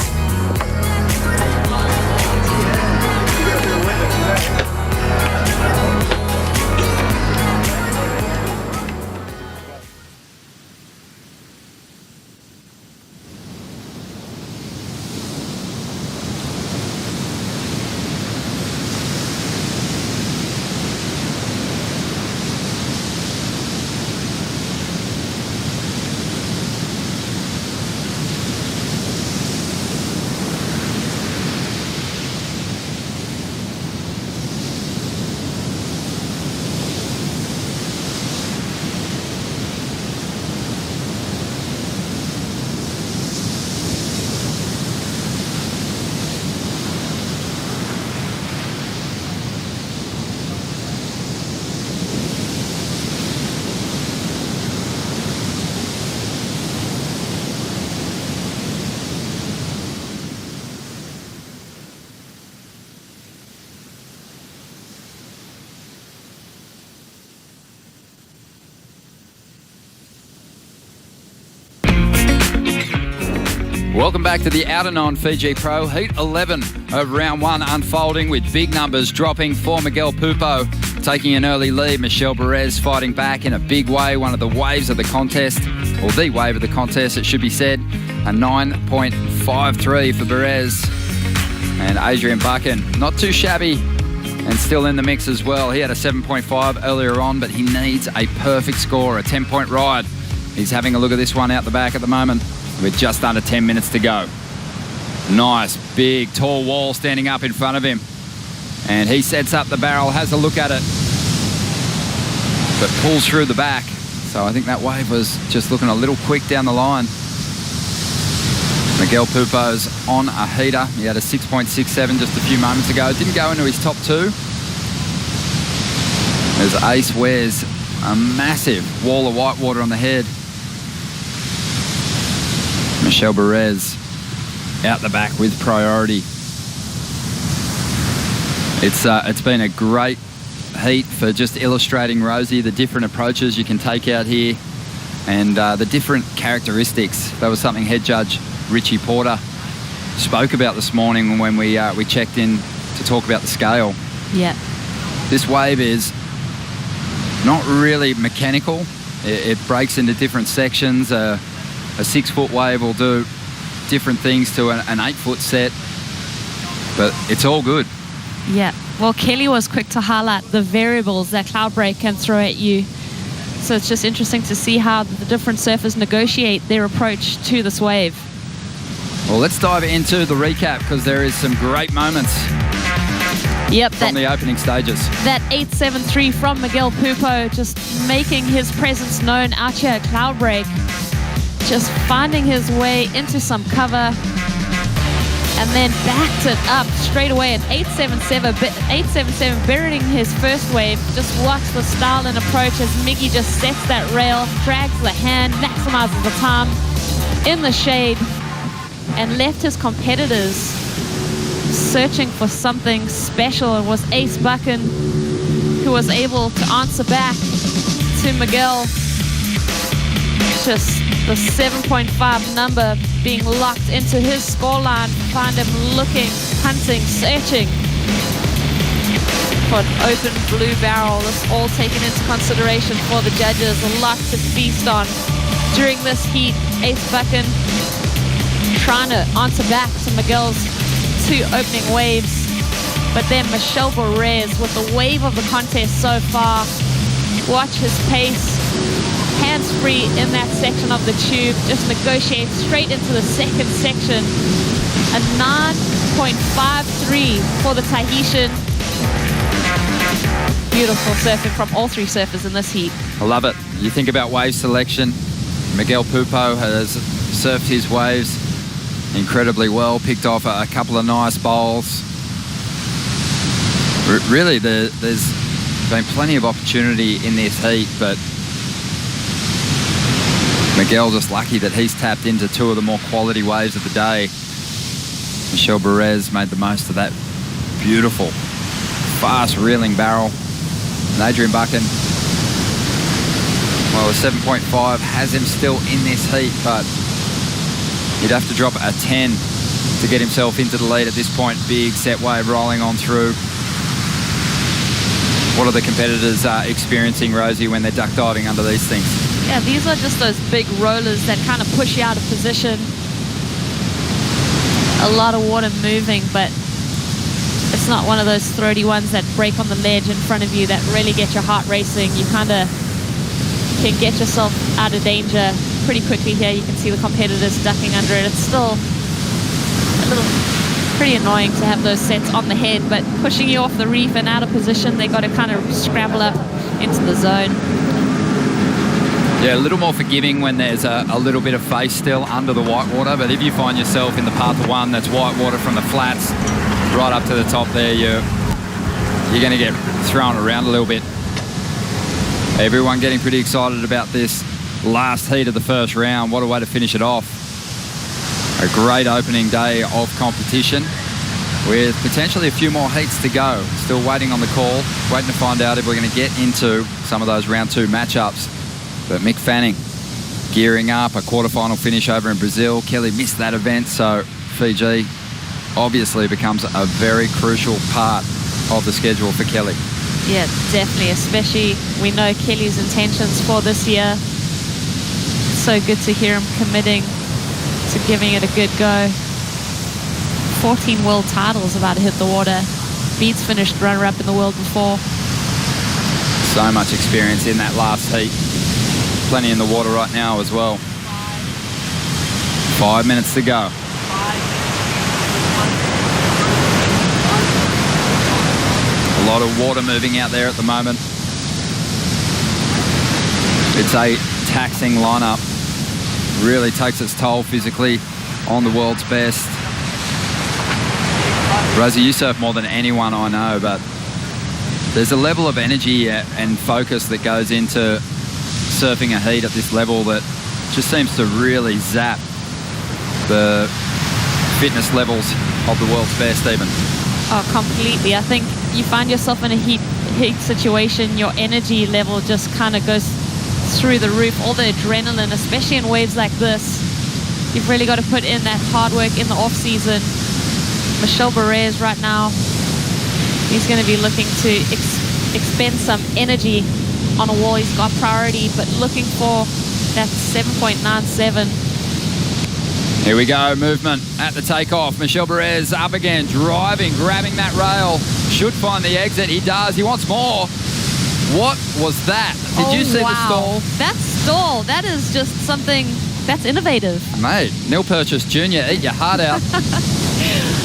Welcome back to the Outer on Fiji Pro. Heat 11 of round one unfolding with big numbers dropping for Miguel Pupo, taking an early lead. Michel Bourrez fighting back in a big way, one of the waves of the contest, or the wave of the contest, it should be said. A 9.53 for Bourrez. And Adrian Buchan, not too shabby and still in the mix as well. He had a 7.5 earlier on, but he needs a perfect score, a 10-point ride. He's having a look at this one out the back at the moment, with just under 10 minutes to go. Nice, big, tall wall standing up in front of him. And he sets up the barrel, has a look at it, but pulls through the back. So I think that wave was just looking a little quick down the line. Miguel Pupo's on a heater. He had a 6.67 just a few moments ago. Didn't go into his top two, as Ace wears a massive wall of white water on the head. Michel Bourrez out the back with priority. It's been a great heat for just illustrating, Rosie, the different approaches you can take out here and the different characteristics. That was something head judge Richie Porter spoke about this morning when we checked in to talk about the scale. Yeah. This wave is not really mechanical. It breaks into different sections. A 6-foot wave will do different things to an 8-foot set, but it's all good. Yeah. Well, Kelly was quick to highlight the variables that Cloudbreak can throw at you. So it's just interesting to see how the different surfers negotiate their approach to this wave. Well, let's dive into the recap because there is some great moments from the opening stages. That 8.73 from Miguel Pupo, just making his presence known out here at Cloudbreak. Just finding his way into some cover and then backed it up straight away at 8.77, burying his first wave. Just watch the style and approach as Miggy just sets that rail, drags the hand, maximizes the time in the shade, and left his competitors searching for something special. It was Ace Buchan who was able to answer back to Miguel. Just the 7.5 number being locked into his scoreline. Find him looking, hunting, searching for an open blue barrel. This all taken into consideration for the judges. A lot to feast on during this heat. Ace Buchan trying to answer back to Miguel's 2 two opening waves. But then Michel Barres with the wave of the contest so far. Watch his pace. Hands free in that section of the tube. Just negotiate straight into the second section. A 9.53 for the Tahitian. Beautiful surfing from all three surfers in this heat. I love it. You think about wave selection. Miguel Pupo has surfed his waves incredibly well, picked off a couple of nice bowls. Really, there's been plenty of opportunity in this heat, but Miguel just lucky that he's tapped into two of the more quality waves of the day. Michel Barres made the most of that beautiful, fast reeling barrel. And Adrian Buchan, well, a 7.5 has him still in this heat, but he'd have to drop a 10 to get himself into the lead at this point. Big set wave rolling on through. What are the competitors experiencing, Rosie, when they're duck diving under these things? Yeah, these are just those big rollers that kind of push you out of position. A lot of water moving, but it's not one of those throaty ones that break on the ledge in front of you that really get your heart racing. You kind of can get yourself out of danger pretty quickly here. You can see the competitors ducking under it. It's still a little pretty annoying to have those sets on the head, but pushing you off the reef and out of position, they got to kind of scramble up into the zone. Yeah, a little more forgiving when there's a little bit of face still under the whitewater, but if you find yourself in the path of one that's whitewater from the flats right up to the top there, you're going to get thrown around a little bit. Everyone getting pretty excited about this last heat of the first round. What a way to finish it off. A great opening day of competition with potentially a few more heats to go. Still waiting on the call, waiting to find out if we're going to get into some of those round two matchups. But Mick Fanning gearing up, a quarterfinal finish over in Brazil. Kelly missed that event, so Fiji obviously becomes a very crucial part of the schedule for Kelly. Yeah, definitely, especially we know Kelly's intentions for this year. So good to hear him committing to giving it a good go. 14 world titles about to hit the water. Beats finished runner-up in the world before. So much experience in that last heat. Plenty in the water right now as well. 5 minutes to go. A lot of water moving out there at the moment. It's a taxing lineup. Really takes its toll physically on the world's best. Rosie, you surf more than anyone I know, but there's a level of energy and focus that goes into surfing a heat at this level that just seems to really zap the fitness levels of the world's best even. Oh, completely. I think you find yourself in a heat situation, your energy level just kind of goes through the roof. All the adrenaline, especially in waves like this. You've really got to put in that hard work in the off season. Michel Barres right now, he's going to be looking to expend some energy on a wall. He's got priority, but looking for that 7.97. Here we go, movement at the takeoff. Michel Barres up again, driving, grabbing that rail. Should find the exit. He does. He wants more. What was that? Did you see the stall? That stall, that is just something that's innovative. Mate, Neil Purchase Jr., eat your heart out.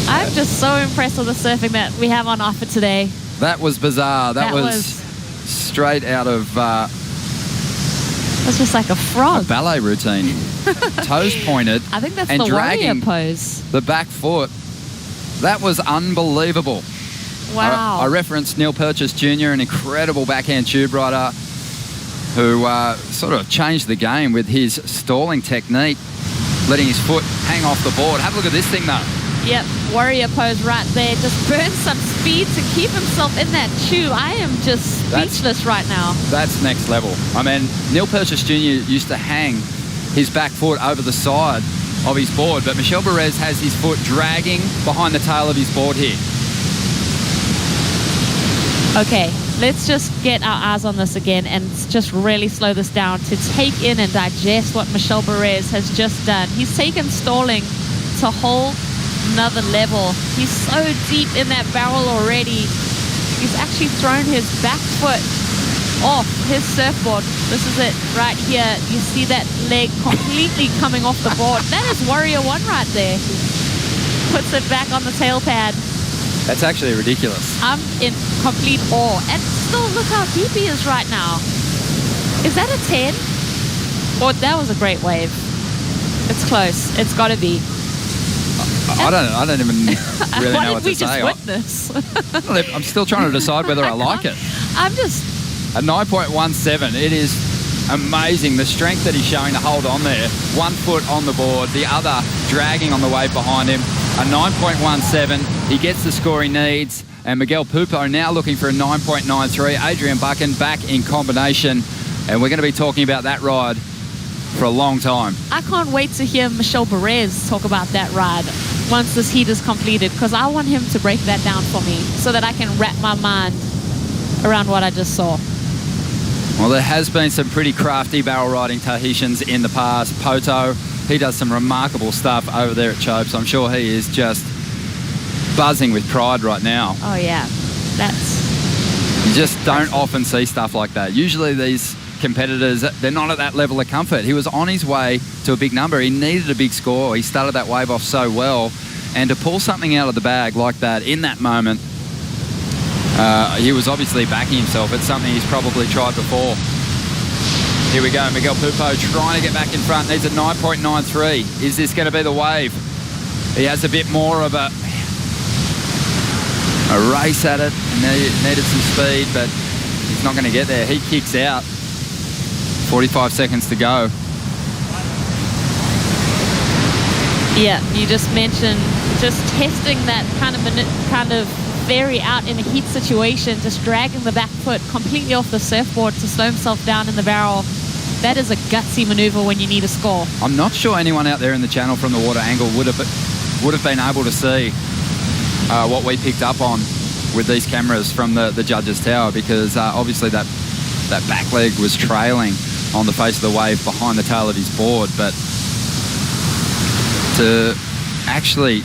I'm just so impressed with the surfing that we have on offer today. That was bizarre. That was straight out of... That's just like a frog. A ballet routine. Toes pointed. I think that's and the dragging warrior pose. The back foot. That was unbelievable. Wow. I referenced Neil Purchase Jr., an incredible backhand tube rider who sort of changed the game with his stalling technique, letting his foot hang off the board. Have a look at this thing though. Yep, warrior pose right there. Just burns some speed to keep himself in that tube. I am just speechless right now. That's next level. I mean, Neil Purchase Jr. used to hang his back foot over the side of his board, but Michel Barres has his foot dragging behind the tail of his board here. Okay, let's just get our eyes on this again and just really slow this down to take in and digest what Michel Barres has just done. He's taken stalling to hold another level. He's so deep in that barrel already. He's actually thrown his back foot off his surfboard. This is it right here. You see that leg completely coming off the board. That is Warrior 1 right there. Puts it back on the tail pad. That's actually ridiculous. I'm in complete awe. And still, look how deep he is right now. Is that a 10? Or that was a great wave. It's close. It's got to be. I don't even really know what to say. What did we just witness? I'm still trying to decide whether I like it. I'm just... A 9.17. It is amazing the strength that he's showing to hold on there. 1 foot on the board, the other dragging on the wave behind him. A 9.17. He gets the score he needs. And Miguel Pupo now looking for a 9.93. Adrian Buchan back in combination. And we're going to be talking about that ride for a long time. I can't wait to hear Michel Perez talk about that ride once this heat is completed, because I want him to break that down for me so that I can wrap my mind around what I just saw. Well, there has been some pretty crafty barrel riding Tahitians in the past. Poto, he does some remarkable stuff over there at Chopes. I'm sure he is just buzzing with pride right now. Oh, yeah. You just don't often see stuff like that. Usually these competitors, they're not at that level of comfort. He was on his way to a big number. He needed a big score. He started that wave off so well. And to pull something out of the bag like that in that moment, he was obviously backing himself. It's something he's probably tried before. Here we go. Miguel Pupo trying to get back in front. Needs a 9.93. Is this going to be the wave? He has a bit more of a race at it. Needed some speed, but he's not going to get there. He kicks out. 45 seconds to go. Yeah, you just mentioned just testing that kind of vary out in a heat situation, just dragging the back foot completely off the surfboard to slow himself down in the barrel. That is a gutsy maneuver when you need a score. I'm not sure anyone out there in the channel from the water angle would have been able to see what we picked up on with these cameras from the judges' tower, because obviously that back leg was trailing on the face of the wave behind the tail of his board. But to actually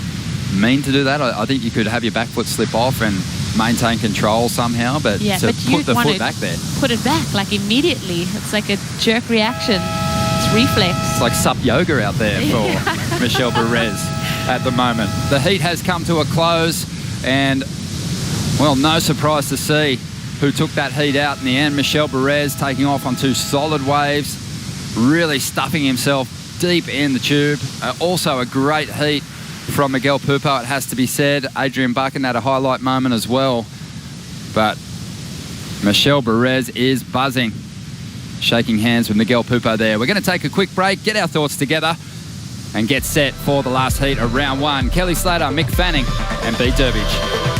mean to do that, I think you could have your back foot slip off and maintain control somehow, but yeah, to put the foot back there. Put it back, like immediately. It's like a jerk reaction. It's reflex. It's like sup yoga out there for Michel Perez at the moment. The heat has come to a close, and, well, no surprise to see who took that heat out in the end. Michel Perez taking off on 2 solid waves, really stuffing himself deep in the tube. Also a great heat from Miguel Pupo, it has to be said. Adrian Buchan had a highlight moment as well. But Michel Perez is buzzing. Shaking hands with Miguel Pupo there. We're going to take a quick break, get our thoughts together, and get set for the last heat of round 1. Kelly Slater, Mick Fanning, and Pete Durbidge.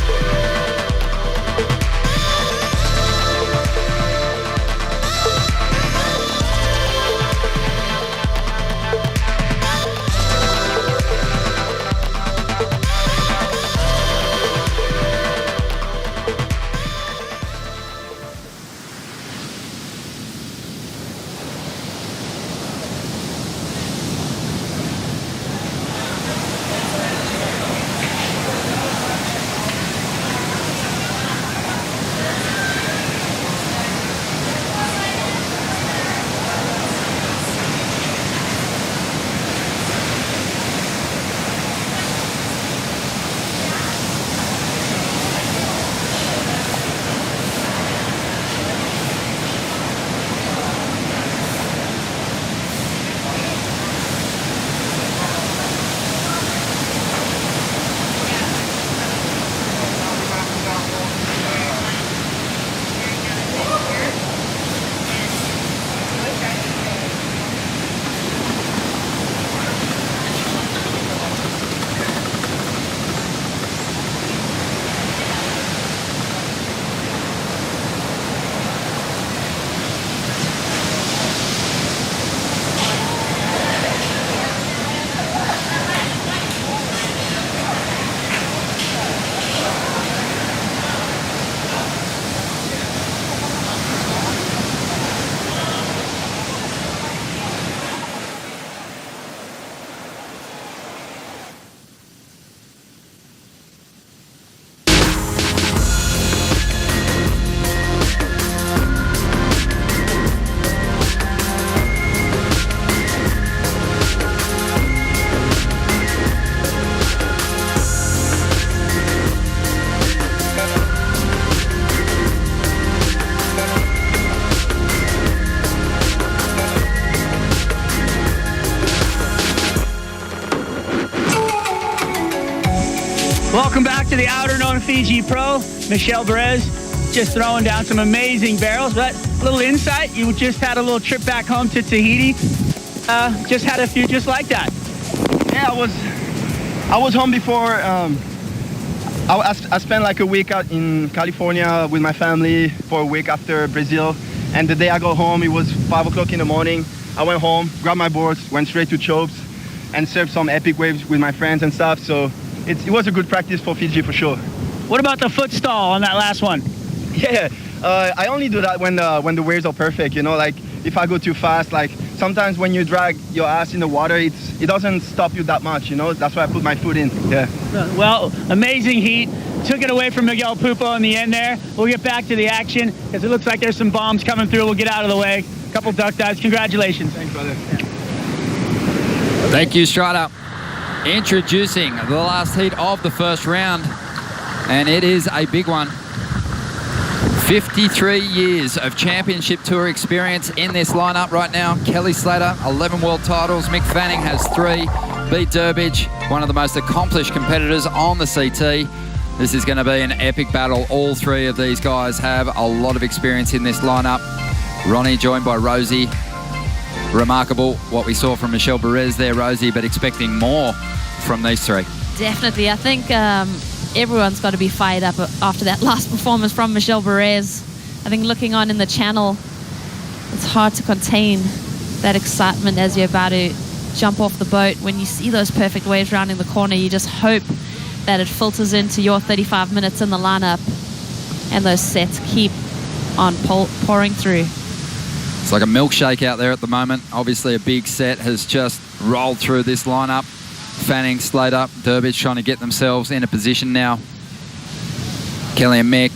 Welcome back to the Outer Known Fiji Pro. Michel Perez just throwing down some amazing barrels. But a little insight, you just had a little trip back home to Tahiti. Just had a few just like that. Yeah, I was home before. I spent like a week out in California with my family for a week after Brazil. And the day I got home, it was 5 o'clock in the morning. I went home, grabbed my boards, went straight to chokes, and surfed some epic waves with my friends and stuff. So it was a good practice for Fiji for sure. What about the foot stall on that last one? Yeah, I only do that when the waves are perfect, you know, like if I go too fast, like sometimes when you drag your ass in the water, it doesn't stop you that much, you know, that's why I put my foot in, yeah. Well, amazing heat. Took it away from Miguel Pupo in the end there. We'll get back to the action because it looks like there's some bombs coming through. We'll get out of the way. A couple duck dives. Congratulations. Thanks, brother. Thank you, Strider. Introducing the last heat of the first round, and it is a big one. 53 years of championship tour experience in this lineup right now. Kelly Slater, 11 world titles. Mick Fanning has 3. Beat Durbidge, one of the most accomplished competitors on the CT. This is going to be an epic battle. All 3 of these guys have a lot of experience in this lineup. Ronnie joined by Rosie. Remarkable what we saw from Michel Perez there, Rosie, but expecting more from these 3. Definitely. I think everyone's got to be fired up after that last performance from Michel Perez. I think looking on in the channel, it's hard to contain that excitement as you're about to jump off the boat. When you see those perfect waves rounding the corner, you just hope that it filters into your 35 minutes in the lineup and those sets keep on pouring through. It's like a milkshake out there at the moment. Obviously a big set has just rolled through this lineup. Fanning, Slater, Durbidge trying to get themselves in a position now. Kelly and Mick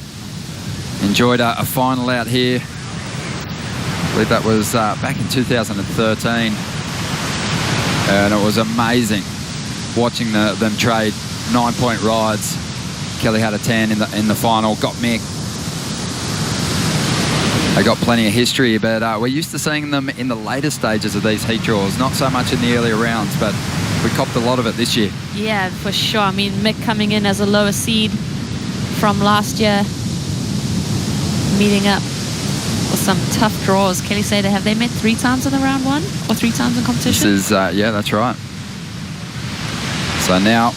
enjoyed a final out here. I believe that was back in 2013. And it was amazing watching them trade 9-point rides. Kelly had a 10 in the final, got Mick. They got plenty of history, but we're used to seeing them in the later stages of these heat draws, not so much in the earlier rounds, but we copped a lot of it this year. Yeah, for sure. I mean, Mick coming in as a lower seed from last year, meeting up with some tough draws. Kelly Slater, have they met 3 times in the round 1 or 3 times in competition? This is, yeah, that's right. So now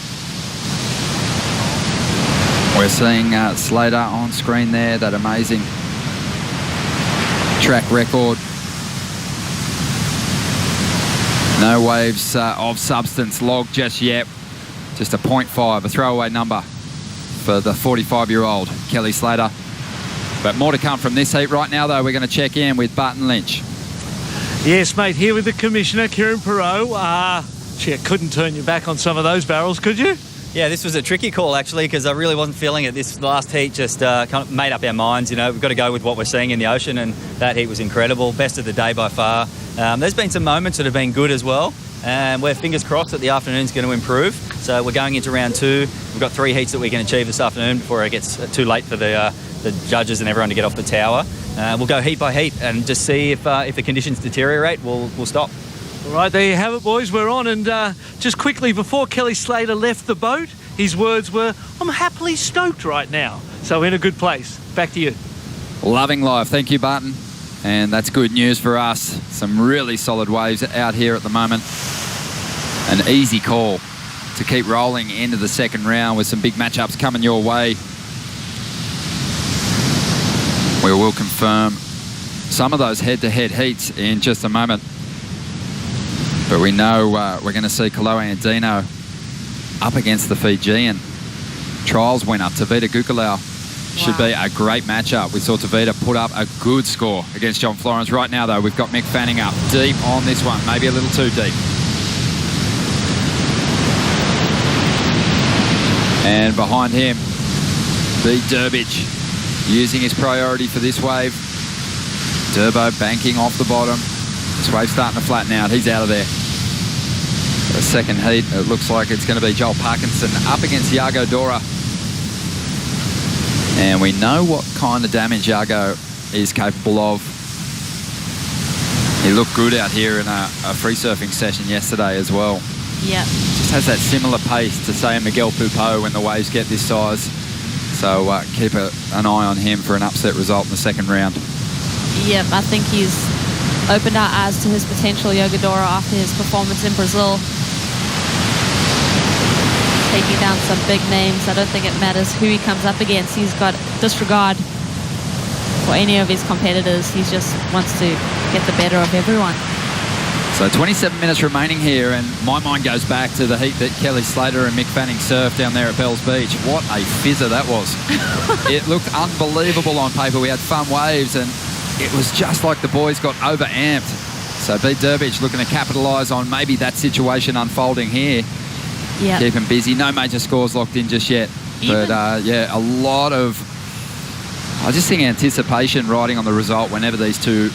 we're seeing Slater on screen there, that amazing track record. No waves of substance logged just yet. Just a 0.5, a throwaway number for the 45-year-old Kelly Slater. But more to come from this heat. Right now, though, we're going to check in with Barton Lynch. Yes, mate, here with the Commissioner, Kieran Perot. Gee, I couldn't turn your back on some of those barrels, could you? Yeah, this was a tricky call, actually, because I really wasn't feeling it. This last heat just kind of made up our minds. You know, we've got to go with what we're seeing in the ocean, and that heat was incredible. Best of the day by far. There's been some moments that have been good as well, and we're fingers crossed that the afternoon's going to improve. So we're going into round 2. We've got 3 heats that we can achieve this afternoon before it gets too late for the judges and everyone to get off the tower. We'll go heat by heat and just see if the conditions deteriorate, we'll stop. All right, there you have it, boys. We're on, and just quickly, before Kelly Slater left the boat, his words were, "I'm happily stoked right now." So in a good place. Back to you. Loving life. Thank you, Barton. And that's good news for us. Some really solid waves out here at the moment. An easy call to keep rolling into the second round with some big matchups coming your way. We will confirm some of those head-to-head heats in just a moment. But we know we're going to see Kolohe Andino up against the Fijian trials winner, Tavita Gukalau. Should be a great matchup. We saw Tavita put up a good score against John Florence. Right now, though, we've got Mick Fanning up deep on this one, maybe a little too deep. And behind him, the Durbidge, using his priority for this wave. Durbo banking off the bottom. This wave's starting to flatten out. He's out of there. The second heat, it looks like it's going to be Joel Parkinson up against Iago Dora. And we know what kind of damage Iago is capable of. He looked good out here in a free surfing session yesterday as well. Yep. Just has that similar pace to, say, a Miguel Pupo when the waves get this size. So keep an eye on him for an upset result in the second round. Yep, I think he's opened our eyes to his potential, Yogadora, after his performance in Brazil. Taking down some big names. I don't think it matters who he comes up against. He's got disregard for any of his competitors. He just wants to get the better of everyone. So 27 minutes remaining here, and my mind goes back to the heat that Kelly Slater and Mick Fanning surfed down there at Bells Beach. What a fizzer that was. It looked unbelievable on paper. We had fun waves, and it was just like the boys got over-amped. So Pete Durbridge looking to capitalise on maybe that situation unfolding here. Yep. Keep him busy. No major scores locked in just yet. But, yeah, a lot of, I just think, anticipation riding on the result whenever these two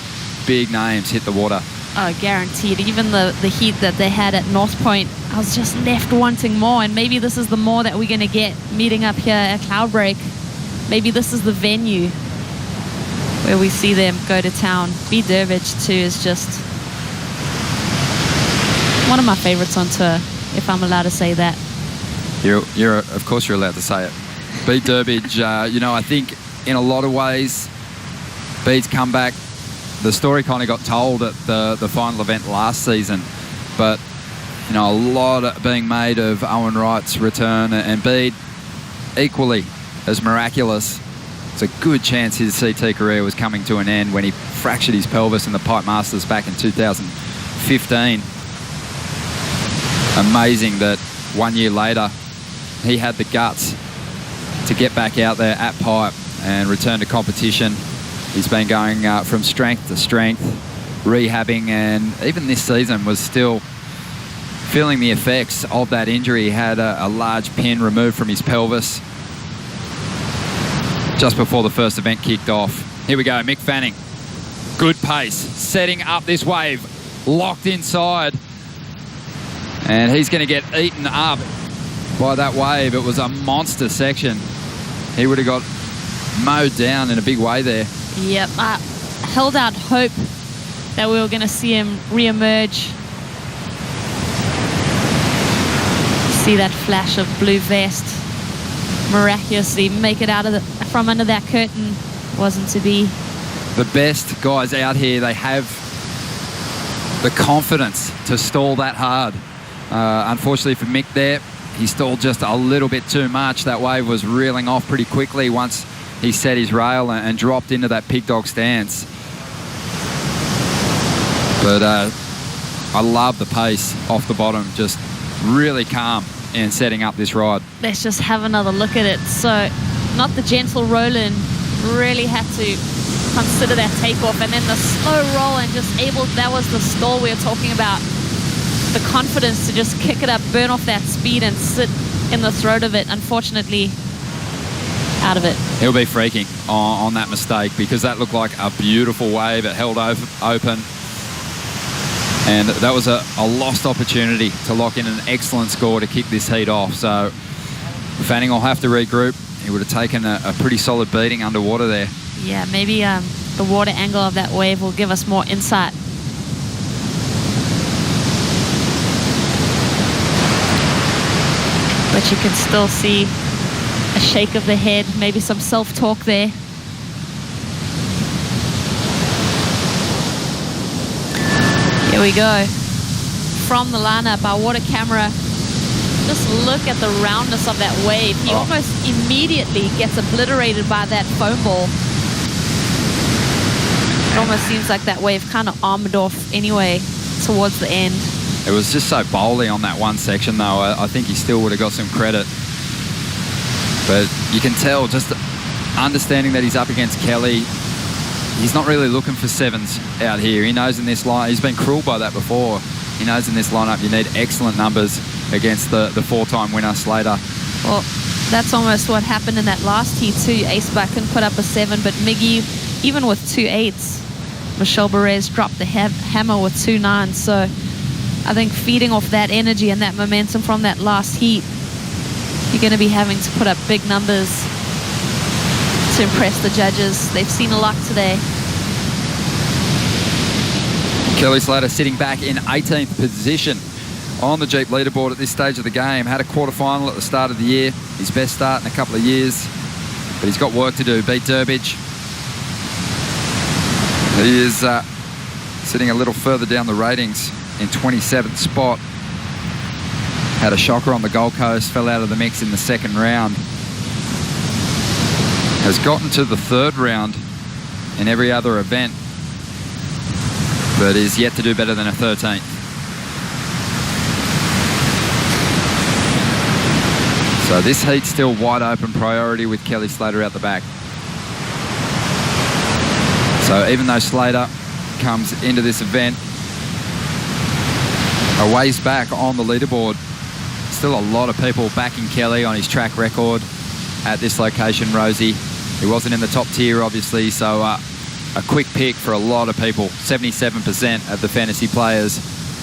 big names hit the water. Oh, guaranteed. Even the heat that they had at North Point, I was just left wanting more. And maybe this is the more that we're going to get meeting up here at Cloudbreak. Maybe this is the venue where we see them go to town. B. Durbridge, too, is just one of my favorites on tour, if I'm allowed to say that. Of course you're allowed to say it. B. Durbridge, you know, I think in a lot of ways, B's comeback, the story kind of got told at the final event last season, but you know, a lot being made of Owen Wright's return, and Bede equally as miraculous. It's a good chance his CT career was coming to an end when he fractured his pelvis in the Pipe Masters back in 2015. Amazing that 1 year later he had the guts to get back out there at Pipe and return to competition. He's been going from strength to strength, rehabbing, and even this season was still feeling the effects of that injury. He had a large pin removed from his pelvis just before the first event kicked off. Here we go, Mick Fanning. Good pace, setting up this wave, locked inside. And he's going to get eaten up by that wave. It was a monster section. He would have got mowed down in a big way there. Yep, I held out hope that we were going to see him re-emerge. See that flash of blue vest miraculously make it out of from under that curtain. Wasn't to be. The best guys out here, they have the confidence to stall that hard. Unfortunately for Mick there, he stalled just a little bit too much. That wave was reeling off pretty quickly once he set his rail and dropped into that pig dog stance. But I love the pace off the bottom, just really calm in setting up this ride. Let's just have another look at it. So not the gentle roll-in, really had to consider that takeoff, and then the slow roll and just that was the stall we were talking about. The confidence to just kick it up, burn off that speed and sit in the throat of it. Unfortunately, out of it. He'll be freaking on that mistake, because that looked like a beautiful wave. It held open, and that was a lost opportunity to lock in an excellent score to kick this heat off. So Fanning will have to regroup. He would have taken a pretty solid beating underwater there. Yeah, maybe the water angle of that wave will give us more insight. But you can still see a shake of the head, maybe some self-talk there. Here we go. From the lineup, our water camera, just look at the roundness of that wave. He almost immediately gets obliterated by that foam ball. It almost seems like that wave kind of armored off anyway towards the end. It was just so bowly on that one section, though. I think he still would have got some credit. But you can tell, just understanding that he's up against Kelly, he's not really looking for sevens out here. He knows in this line, he's been cruel by that before. He knows in this lineup you need excellent numbers against the four-time winner, Slater. Well, that's almost what happened in that last heat too. Ace Bucken put up a 7, but Miggy, even with 2 8s, Michelle Perez dropped the hammer with 2 9s. So I think feeding off that energy and that momentum from that last heat, you're going to be having to put up big numbers to impress the judges. They've seen a lot today. Kelly Slater sitting back in 18th position on the Jeep leaderboard at this stage of the game. Had a quarterfinal at the start of the year. His best start in a couple of years. But he's got work to do. Beat Durbidge. He is sitting a little further down the ratings in 27th spot. Had a shocker on the Gold Coast. Fell out of the mix in the second round. Has gotten to the third round in every other event. But is yet to do better than a 13th. So this heat's still wide open priority with Kelly Slater out the back. So even though Slater comes into this event a ways back on the leaderboard, still a lot of people backing Kelly on his track record at this location, Rosie. He wasn't in the top tier, obviously, so a quick pick for a lot of people. 77% of the fantasy players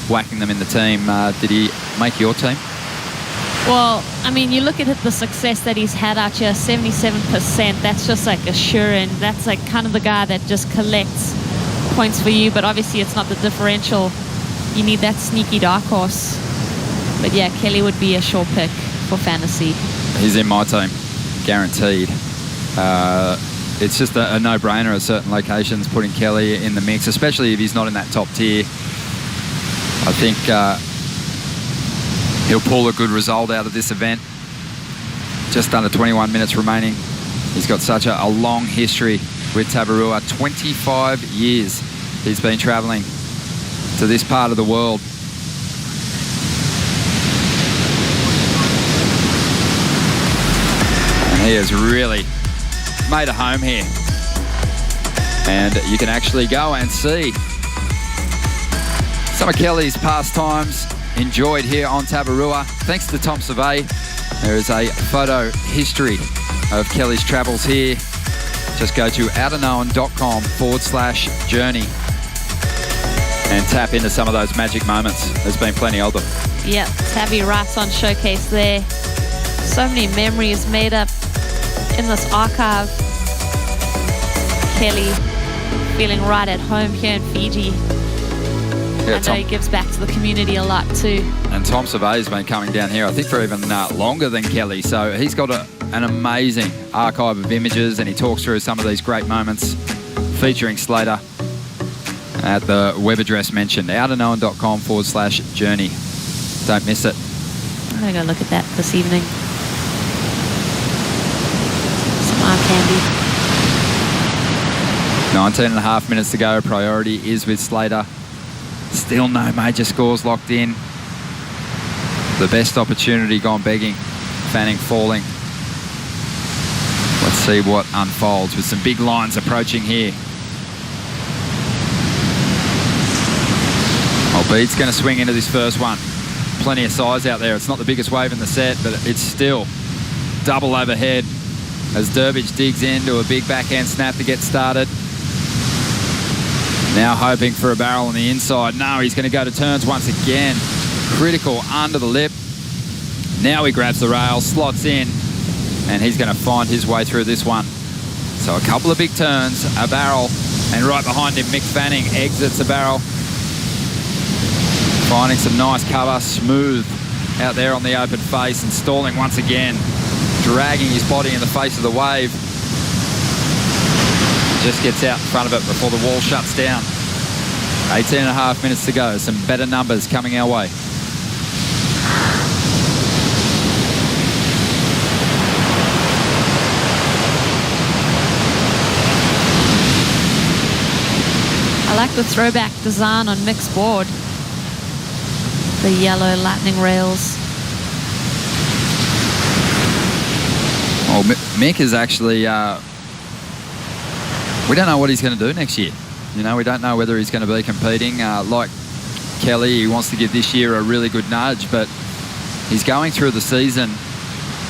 whacking them in the team. Did he make your team? Well, I mean, you look at the success that he's had out here, 77%. That's just like a sure-in. That's like kind of the guy that just collects points for you, but obviously it's not the differential. You need that sneaky dark horse. But yeah, Kelly would be a sure pick for fantasy. He's in my team, guaranteed. It's just a no-brainer at certain locations, putting Kelly in the mix, especially if he's not in that top tier. I think he'll pull a good result out of this event. Just under 21 minutes remaining. He's got such a long history with Tabarua. 25 years he's been travelling to this part of the world. And he has really made a home here. And you can actually go and see some of Kelly's pastimes enjoyed here on Tabarua. Thanks to Tom Survey, there is a photo history of Kelly's travels here. Just go to outerknown.com/journey and tap into some of those magic moments. There's been plenty of them. Yeah, Tabby right on showcase there. So many memories made up in this archive. Kelly feeling right at home here in Fiji. Yeah, I know he gives back to the community a lot too. And Tom Survey's been coming down here, I think, for even longer than Kelly. So he's got an amazing archive of images, and he talks through some of these great moments featuring Slater at the web address mentioned, outerknown.com/journey. Don't miss it. I'm going to go look at that this evening. Some eye candy. 19 and a half minutes to go. Priority is with Slater. Still no major scores locked in. The best opportunity gone begging. Fanning falling. Let's see what unfolds with some big lines approaching here. Oh, Bede's going to swing into this first one. Plenty of size out there. It's not the biggest wave in the set, but it's still double overhead as Durbidge digs into a big backhand snap to get started. Now hoping for a barrel on the inside. No, he's going to go to turns once again. Critical under the lip. Now he grabs the rail, slots in, and he's going to find his way through this one. So a couple of big turns, a barrel, and right behind him, Mick Fanning exits the barrel. Finding some nice cover, smooth out there on the open face, and stalling once again, dragging his body in the face of the wave. Just gets out in front of it before the wall shuts down. 18 and a half minutes to go. Some better numbers coming our way. I like the throwback design on Mick's board. The yellow lightning rails. Well, Mick is actually... we don't know what he's going to do next year. You know, we don't know whether he's going to be competing. Like Kelly, he wants to give this year a really good nudge, but he's going through the season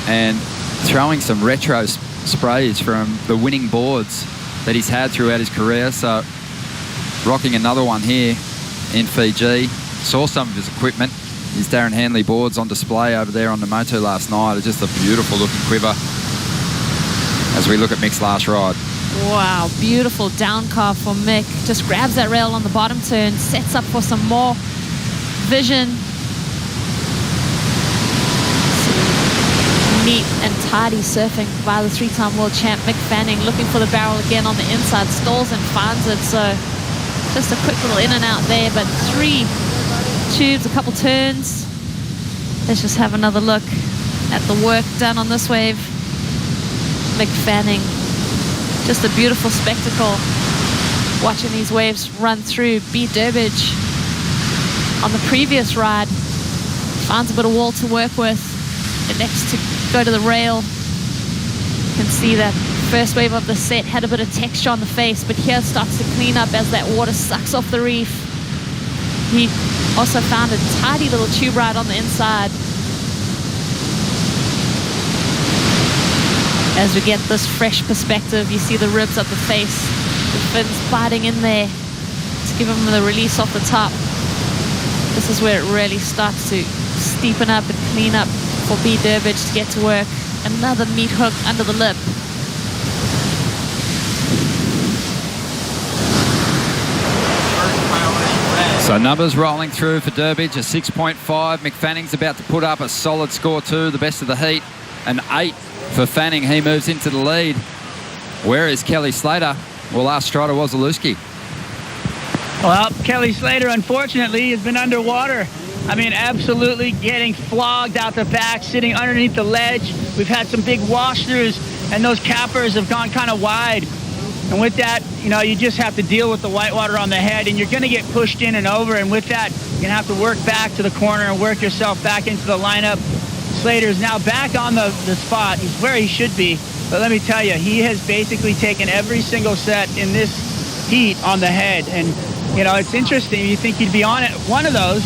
and throwing some retro sprays from the winning boards that he's had throughout his career. So rocking another one here in Fiji. Saw some of his equipment. His Darren Hanley boards on display over there on the moto last night. It's just a beautiful looking quiver as we look at Mick's last ride. Wow, beautiful down carve for Mick. Just grabs that rail on the bottom turn, sets up for some more vision. neat and tidy surfing by the 3-time world champ Mick Fanning, looking for the barrel again on the inside, stalls and finds it. So just a quick little in and out there, but 3 tubes, a couple turns. Let's just have another look at the work done on this wave. Mick Fanning, just a beautiful spectacle watching these waves run through. B. Durbridge on the previous ride finds a bit of wall to work with. It next to go to the rail. You can see that first wave of the set had a bit of texture on the face, but here it starts to clean up as that water sucks off the reef. He also found a tidy little tube ride on the inside. As we get this fresh perspective, you see the ribs of the face, the fins biting in there to give him the release off the top. This is where it really starts to steepen up and clean up for B. Durbridge to get to work. Another meat hook under the lip. So numbers rolling through for Durbridge, a 6.5. McFanning's about to put up a solid score too, the best of the heat. An 8 for Fanning. He moves into the lead. Where is Kelly Slater? We'll ask Strider Wozalewski. Well, Kelly Slater, unfortunately, has been underwater. I mean, absolutely getting flogged out the back, sitting underneath the ledge. We've had some big wash-throughs, and those cappers have gone kind of wide. And with that, you know, you just have to deal with the whitewater on the head, and you're going to get pushed in and over. And with that, you're going to have to work back to the corner and work yourself back into the lineup. Slater is now back on the spot. He's where he should be. But let me tell you, he has basically taken every single set in this heat on the head. And, you know, it's interesting. You think he'd be on it, one of those.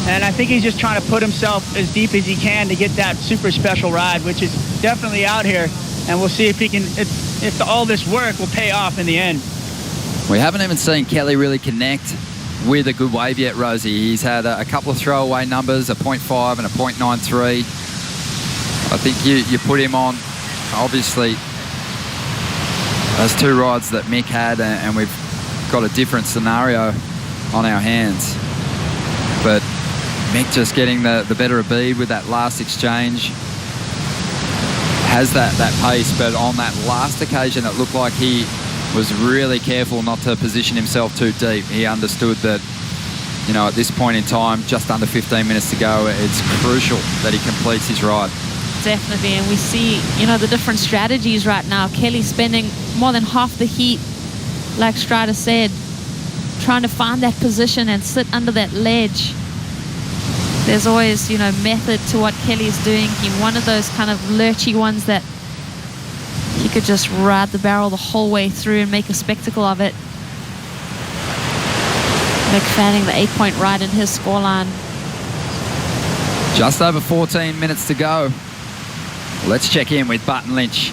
And I think he's just trying to put himself as deep as he can to get that super special ride, which is definitely out here. And we'll see if he can, if all this work will pay off in the end. We haven't even seen Kelly really connect with a good wave yet, Rosie. He's had a couple of throwaway numbers, a 0.5 and a 0.93. I think you put him on, obviously, those 2 rides that Mick had, and we've got a different scenario on our hands. But Mick just getting the better of Bede with that last exchange. Has that pace, but on that last occasion, it looked like he was really careful not to position himself too deep. He understood that, you know, at this point in time, just under 15 minutes to go, it's crucial that he completes his ride. Definitely, and we see, you know, the different strategies right now. Kelly spending more than half the heat, like Strider said, trying to find that position and sit under that ledge. There's always, you know, method to what Kelly's doing. He one of those kind of lurchy ones that he could just ride the barrel the whole way through and make a spectacle of it. Mick Fanning, the 8-point ride in his scoreline. Just over 14 minutes to go. Let's check in with Barton Lynch.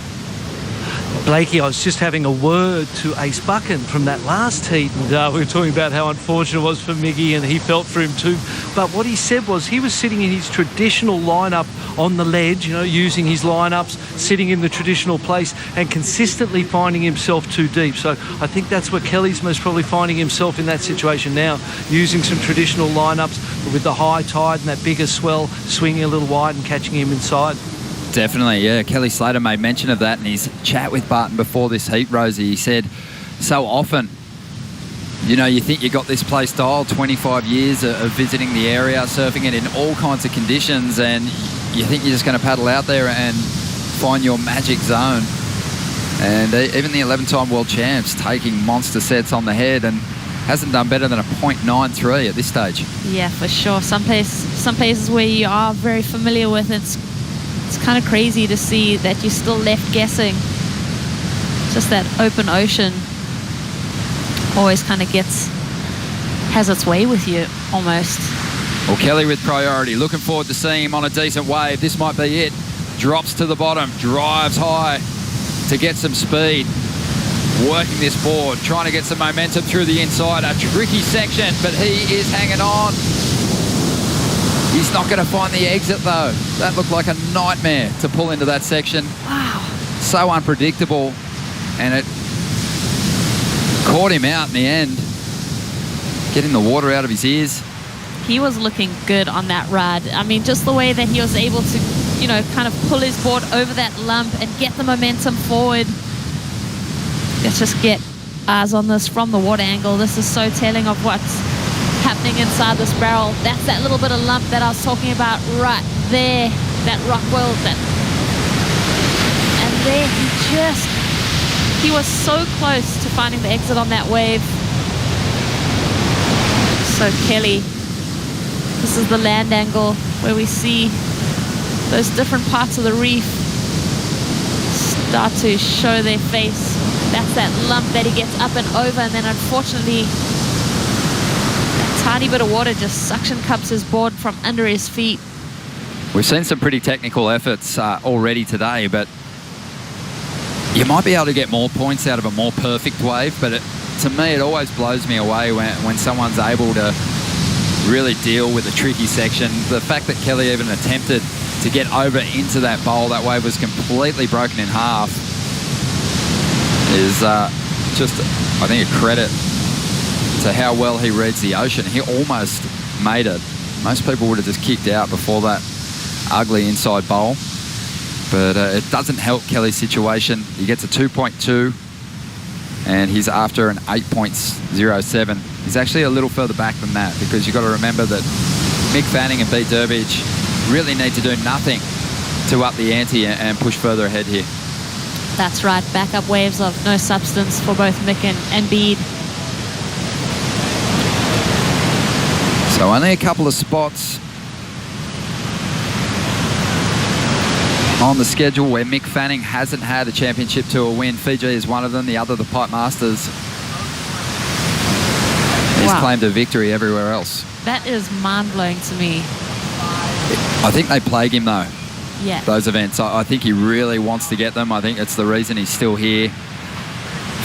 Blakey, I was just having a word to Ace Buchan from that last heat, and we were talking about how unfortunate it was for Miggy, and he felt for him too. But what he said was he was sitting in his traditional lineup on the ledge, you know, using his lineups, sitting in the traditional place, and consistently finding himself too deep. So I think that's where Kelly's most probably finding himself in that situation now, using some traditional lineups, but with the high tide and that bigger swell, swinging a little wide and catching him inside. Definitely, yeah. Kelly Slater made mention of that in his chat with Barton before this heat, Rosie. He said, so often, you know, you think you got this play style, 25 years of visiting the area, surfing it in all kinds of conditions, and you think you're just going to paddle out there and find your magic zone. And even the 11-time world champs taking monster sets on the head and hasn't done better than a 0.93 at this stage. Yeah, for sure. Some places where you are very familiar with it, it's kind of crazy to see that you're still left guessing. Just that open ocean always kind of has its way with you, almost. Well, Kelly with priority. Looking forward to seeing him on a decent wave. This might be it. Drops to the bottom, drives high to get some speed. Working this board, trying to get some momentum through the inside. A tricky section, but he is hanging on. He's not going to find the exit, though. That looked like a nightmare to pull into that section. Wow. So unpredictable. And it caught him out in the end. Getting the water out of his ears. He was looking good on that ride. I mean, just the way that he was able to you know, kind of pull his board over that lump and get the momentum forward. Let's just get eyes on this from the water angle. This is so telling of what's happening inside this barrel. That's that little bit of lump that I was talking about right there, that rock weld. And there he was so close to finding the exit on that wave. So Kelly, this is the land angle where we see those different parts of the reef start to show their face. That's that lump that he gets up and over, and then unfortunately that tiny bit of water just suction cups his board from under his feet. We've seen some pretty technical efforts already today, but you might be able to get more points out of a more perfect wave, but to me it always blows me away when someone's able to really deal with a tricky section. The fact that Kelly even attempted to get over into that bowl, that wave was completely broken in half, is just, I think, a credit to how well he reads the ocean. He almost made it. Most people would have just kicked out before that ugly inside bowl, but it doesn't help Kelly's situation. He gets a 2.2 and he's after an 8.07. He's actually a little further back than that, because you've got to remember that Mick Fanning and Pete Durbidge really need to do nothing to up the ante and push further ahead here. That's right, backup waves of no substance for both Mick and Bede. So only a couple of spots on the schedule where Mick Fanning hasn't had a championship tour win. Fiji is one of them, the other the Pipe Masters. He's claimed a victory everywhere else. That is mind-blowing to me. I think they plague him though, Yeah. those events. I think he really wants to get them. I think it's the reason he's still here.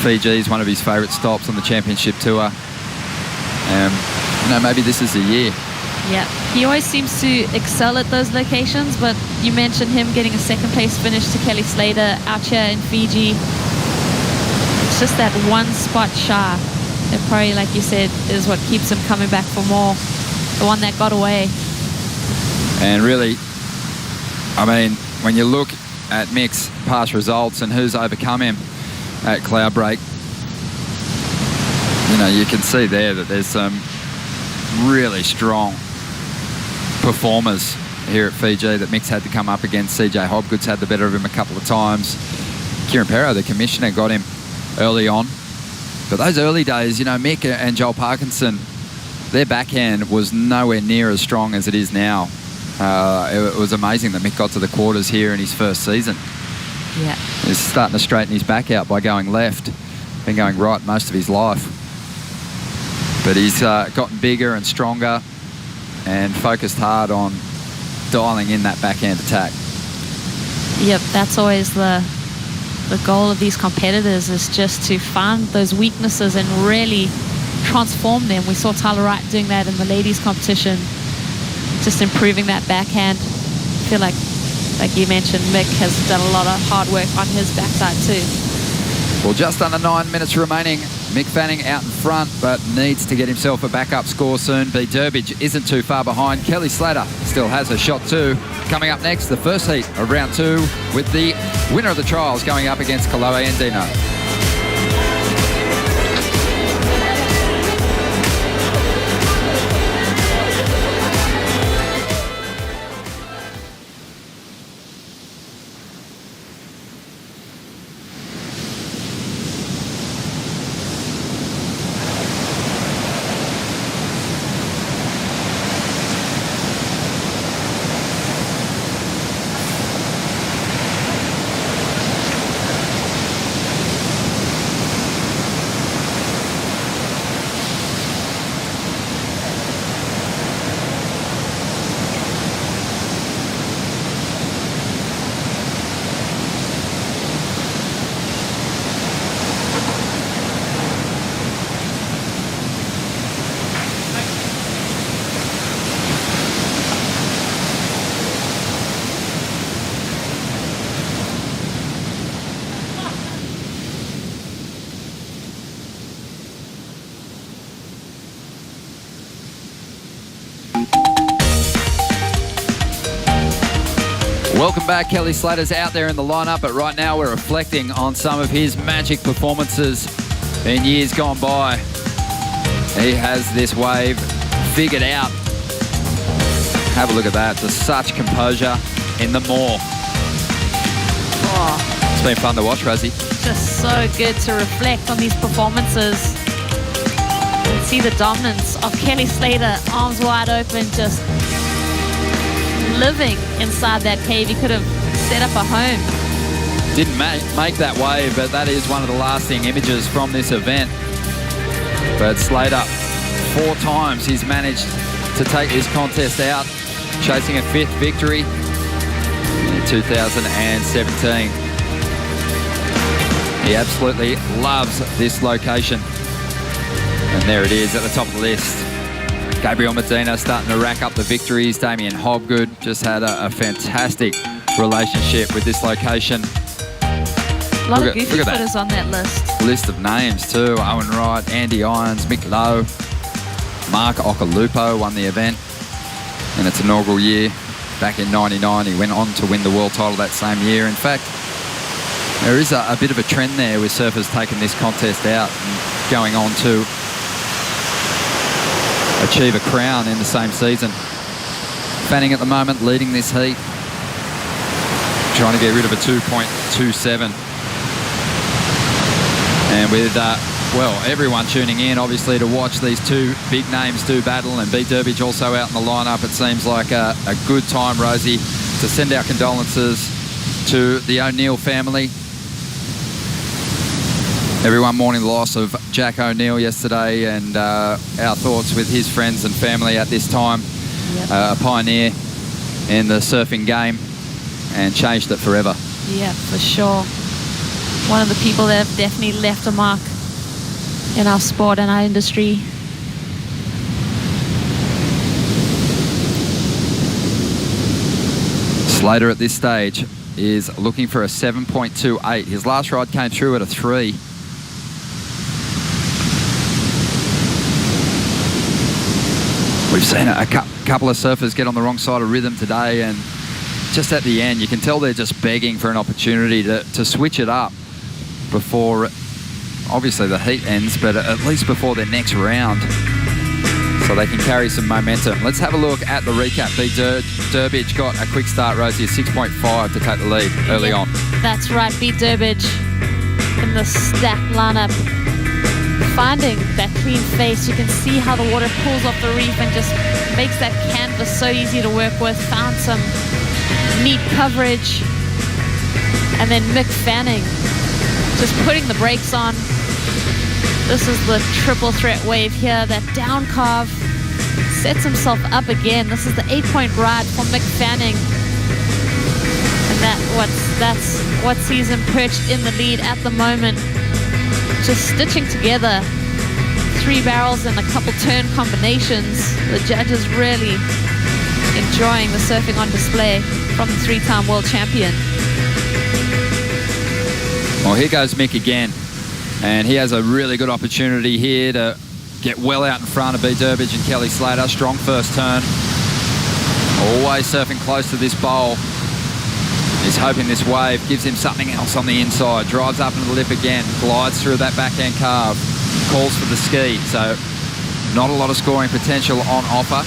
Fiji is one of his favourite stops on the championship tour. You know, maybe this is the year. Yeah, he always seems to excel at those locations, but you mentioned him getting a second place finish to Kelly Slater out here in Fiji. It's just that one spot shy. That probably, like you said, is what keeps him coming back for more. The one that got away. And really, I mean, when you look at Mick's past results and who's overcome him at Cloudbreak, you know, you can see there that there's some really strong performers here at Fiji that Mick's had to come up against. CJ Hobgood's had the better of him a couple of times. Kieran Perro, the commissioner, got him early on. But those early days, you know, Mick and Joel Parkinson, their backhand was nowhere near as strong as it is now. It was amazing that Mick got to the quarters here in his first season. Yeah. He's starting to straighten his back out by going left. Been going right most of his life. But he's gotten bigger and stronger and focused hard on dialing in that backhand attack. Yep, that's always the goal of these competitors, is just to find those weaknesses and really transform them. We saw Tyler Wright doing that in the ladies competition, just improving that backhand. I feel like you mentioned, Mick has done a lot of hard work on his backside too. Well, just under 9 minutes remaining. Mick Fanning out in front, but needs to get himself a backup score soon. Pete Durbidge isn't too far behind. Kelly Slater still has a shot too. Coming up next, the first heat of round 2, with the winner of the trials going up against Kaloe and Dino. Welcome back. Kelly Slater's out there in the lineup, but right now we're reflecting on some of his magic performances in years gone by. He has this wave figured out. Have a look at that. Just such composure in the moor. Oh, It's been fun to watch, Rosie. just so good to reflect on these performances and see the dominance of Kelly Slater, arms wide open, just living inside that cave. He could have set up a home. Didn't make that wave, but that is one of the lasting images from this event. But Slater, 4 times he's managed to take this contest out, chasing a 5th victory in 2017. He absolutely loves this location. And there it is at the top of the list. Gabriel Medina starting to rack up the victories. Damien Hobgood just had a fantastic relationship with this location. A lot of goofy footers on that list. List of names too. Owen Wright, Andy Irons, Mick Lowe, Mark Okalupo won the event in its inaugural year back in '99. He went on to win the world title that same year. In fact, there is a bit of a trend there with surfers taking this contest out and going on to achieve a crown in the same season. Fanning at the moment leading this heat, trying to get rid of a 2.27. And with, well, everyone tuning in, obviously, to watch these 2 big names do battle, and Pete Durbidge also out in the lineup, it seems like a good time, Rosie, to send our condolences to the O'Neill family. Everyone mourning the loss of Jack O'Neill yesterday, and our thoughts with his friends and family at this time. Yep. A pioneer in the surfing game and changed it forever. Yeah, for sure. One of the people that have definitely left a mark in our sport and our industry. Slater at this stage is looking for a 7.28. His last ride came through at a 3. We've seen a couple of surfers get on the wrong side of rhythm today, and just at the end you can tell they're just begging for an opportunity to switch it up before, obviously, the heat ends, but at least before their next round, so they can carry some momentum. Let's have a look at the recap. Pete Durbidge got a quick start, Rosie, a 6.5 to take the lead early on. That's right, Pete Durbidge in the stacked lineup, finding that clean face. You can see how the water pulls off the reef and just makes that canvas so easy to work with. Found some neat coverage. And then Mick Fanning just putting the brakes on. This is the triple threat wave here. That down carve sets himself up again. This is the 8-point ride for Mick Fanning. And that's what sees him perched in the lead at the moment. Just stitching together 3 barrels and a couple turn combinations. The judges really enjoying the surfing on display from the 3-time world champion. Well, here goes Mick again, and he has a really good opportunity here to get well out in front of Pete Durbidge and Kelly Slater. Strong first turn. Always surfing close to this bowl. He's hoping this wave gives him something else on the inside. Drives up into the lip again. Glides through that backhand carve. Calls for the ski. So not a lot of scoring potential on offer.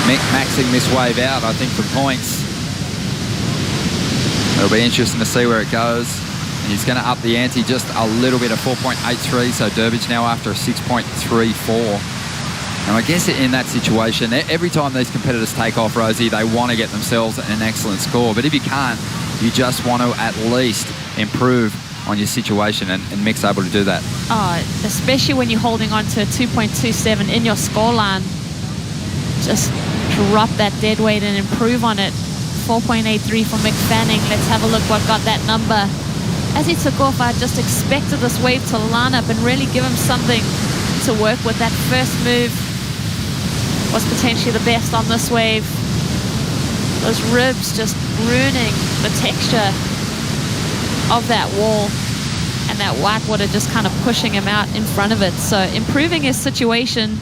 Mick maxing this wave out, I think, for points. It'll be interesting to see where it goes. He's going to up the ante just a little bit, a 4.83. So Durbidge now after a 6.34. And I guess in that situation, every time these competitors take off, Rosie, they want to get themselves an excellent score. But if you can't, you just want to at least improve on your situation, and Mick's able to do that. Oh, especially when you're holding on to a 2.27 in your scoreline. Just drop that dead weight and improve on it. 4.83 for Mick Fanning. Let's have a look what got that number. As he took off, I just expected this wave to line up and really give him something to work with. That first move was potentially the best on this wave. Those ribs just ruining the texture of that wall, and that white water just kind of pushing him out in front of it. So improving his situation.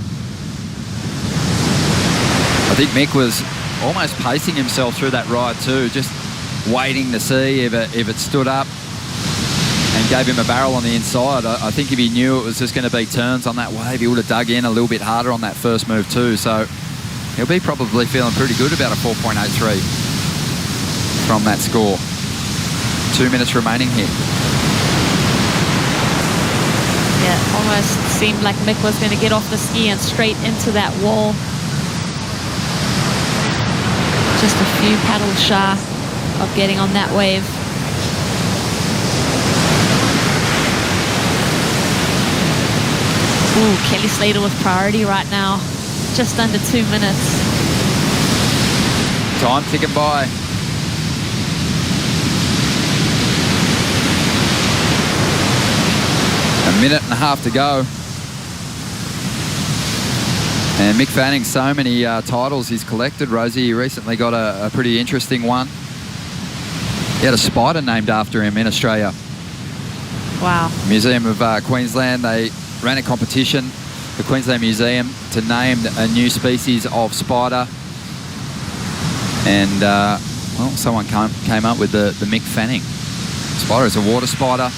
I think Mick was almost pacing himself through that ride too, just waiting to see if it stood up and gave him a barrel on the inside. I think if he knew it was just going to be turns on that wave, he would have dug in a little bit harder on that first move too. So he'll be probably feeling pretty good about a 4.83 from that score. 2 minutes remaining here. Yeah, almost seemed like Mick was going to get off the ski and straight into that wall. Just a few paddles shy of getting on that wave. Ooh, Kelly Slater with priority right now. Just under 2 minutes. Time ticking by. A minute and a half to go. And Mick Fanning, so many titles he's collected, Rosie. He recently got a pretty interesting one. He had a spider named after him in Australia. Wow. Museum of Queensland, they ran a competition, the Queensland Museum, to name a new species of spider. And, well, someone came up with the Mick Fanning spider. It's a water spider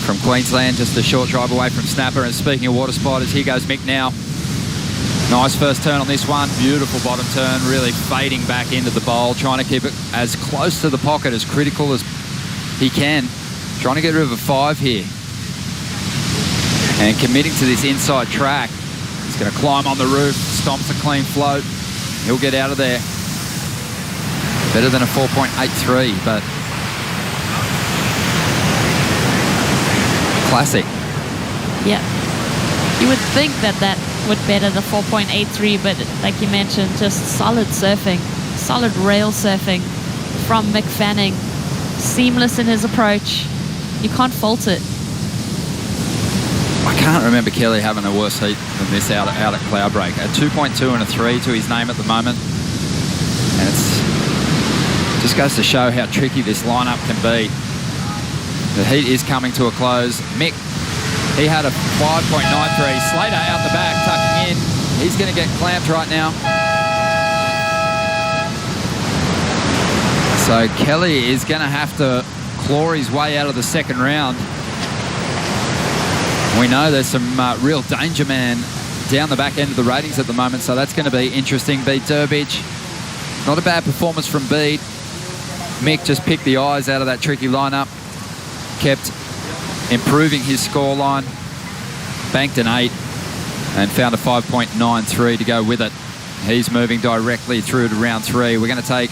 from Queensland, just a short drive away from Snapper. And speaking of water spiders, here goes Mick now. Nice first turn on this one. Beautiful bottom turn, really fading back into the bowl, trying to keep it as close to the pocket, as critical as he can. Trying to get rid of a 5 here. And committing to this inside track. He's going to climb on the roof, stomps a clean float. He'll get out of there. Better than a 4.83, but classic. Yeah. You would think that would better the 4.83, but like you mentioned, just solid surfing, solid rail surfing from Mick Fanning. Seamless in his approach. You can't fault it. I can't remember Kelly having a worse heat than this out at Cloudbreak. A 2.2 and a 3 to his name at the moment. And it's just goes to show how tricky this lineup can be. The heat is coming to a close. Mick, he had a 5.93. Slater out the back, tucking in. He's going to get clamped right now. So Kelly is going to have to claw his way out of the second round. We know there's some real danger man down the back end of the ratings at the moment, so that's going to be interesting. Beat Durbridge. Not a bad performance from Bede. Mick just picked the eyes out of that tricky lineup. Kept improving his scoreline. Banked an 8 and found a 5.93 to go with it. He's moving directly through to round 3. We're going to take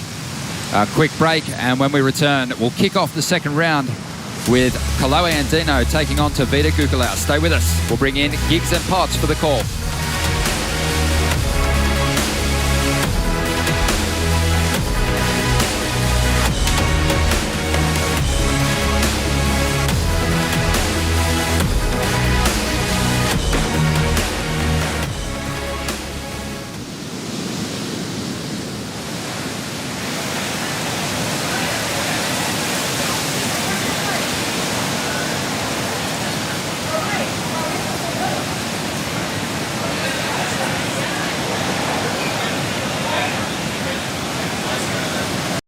a quick break, and when we return, we'll kick off the second round with Kaloe Andino taking on Tavita Kukulau. Stay with us. We'll bring in Giggs and Potts for the call.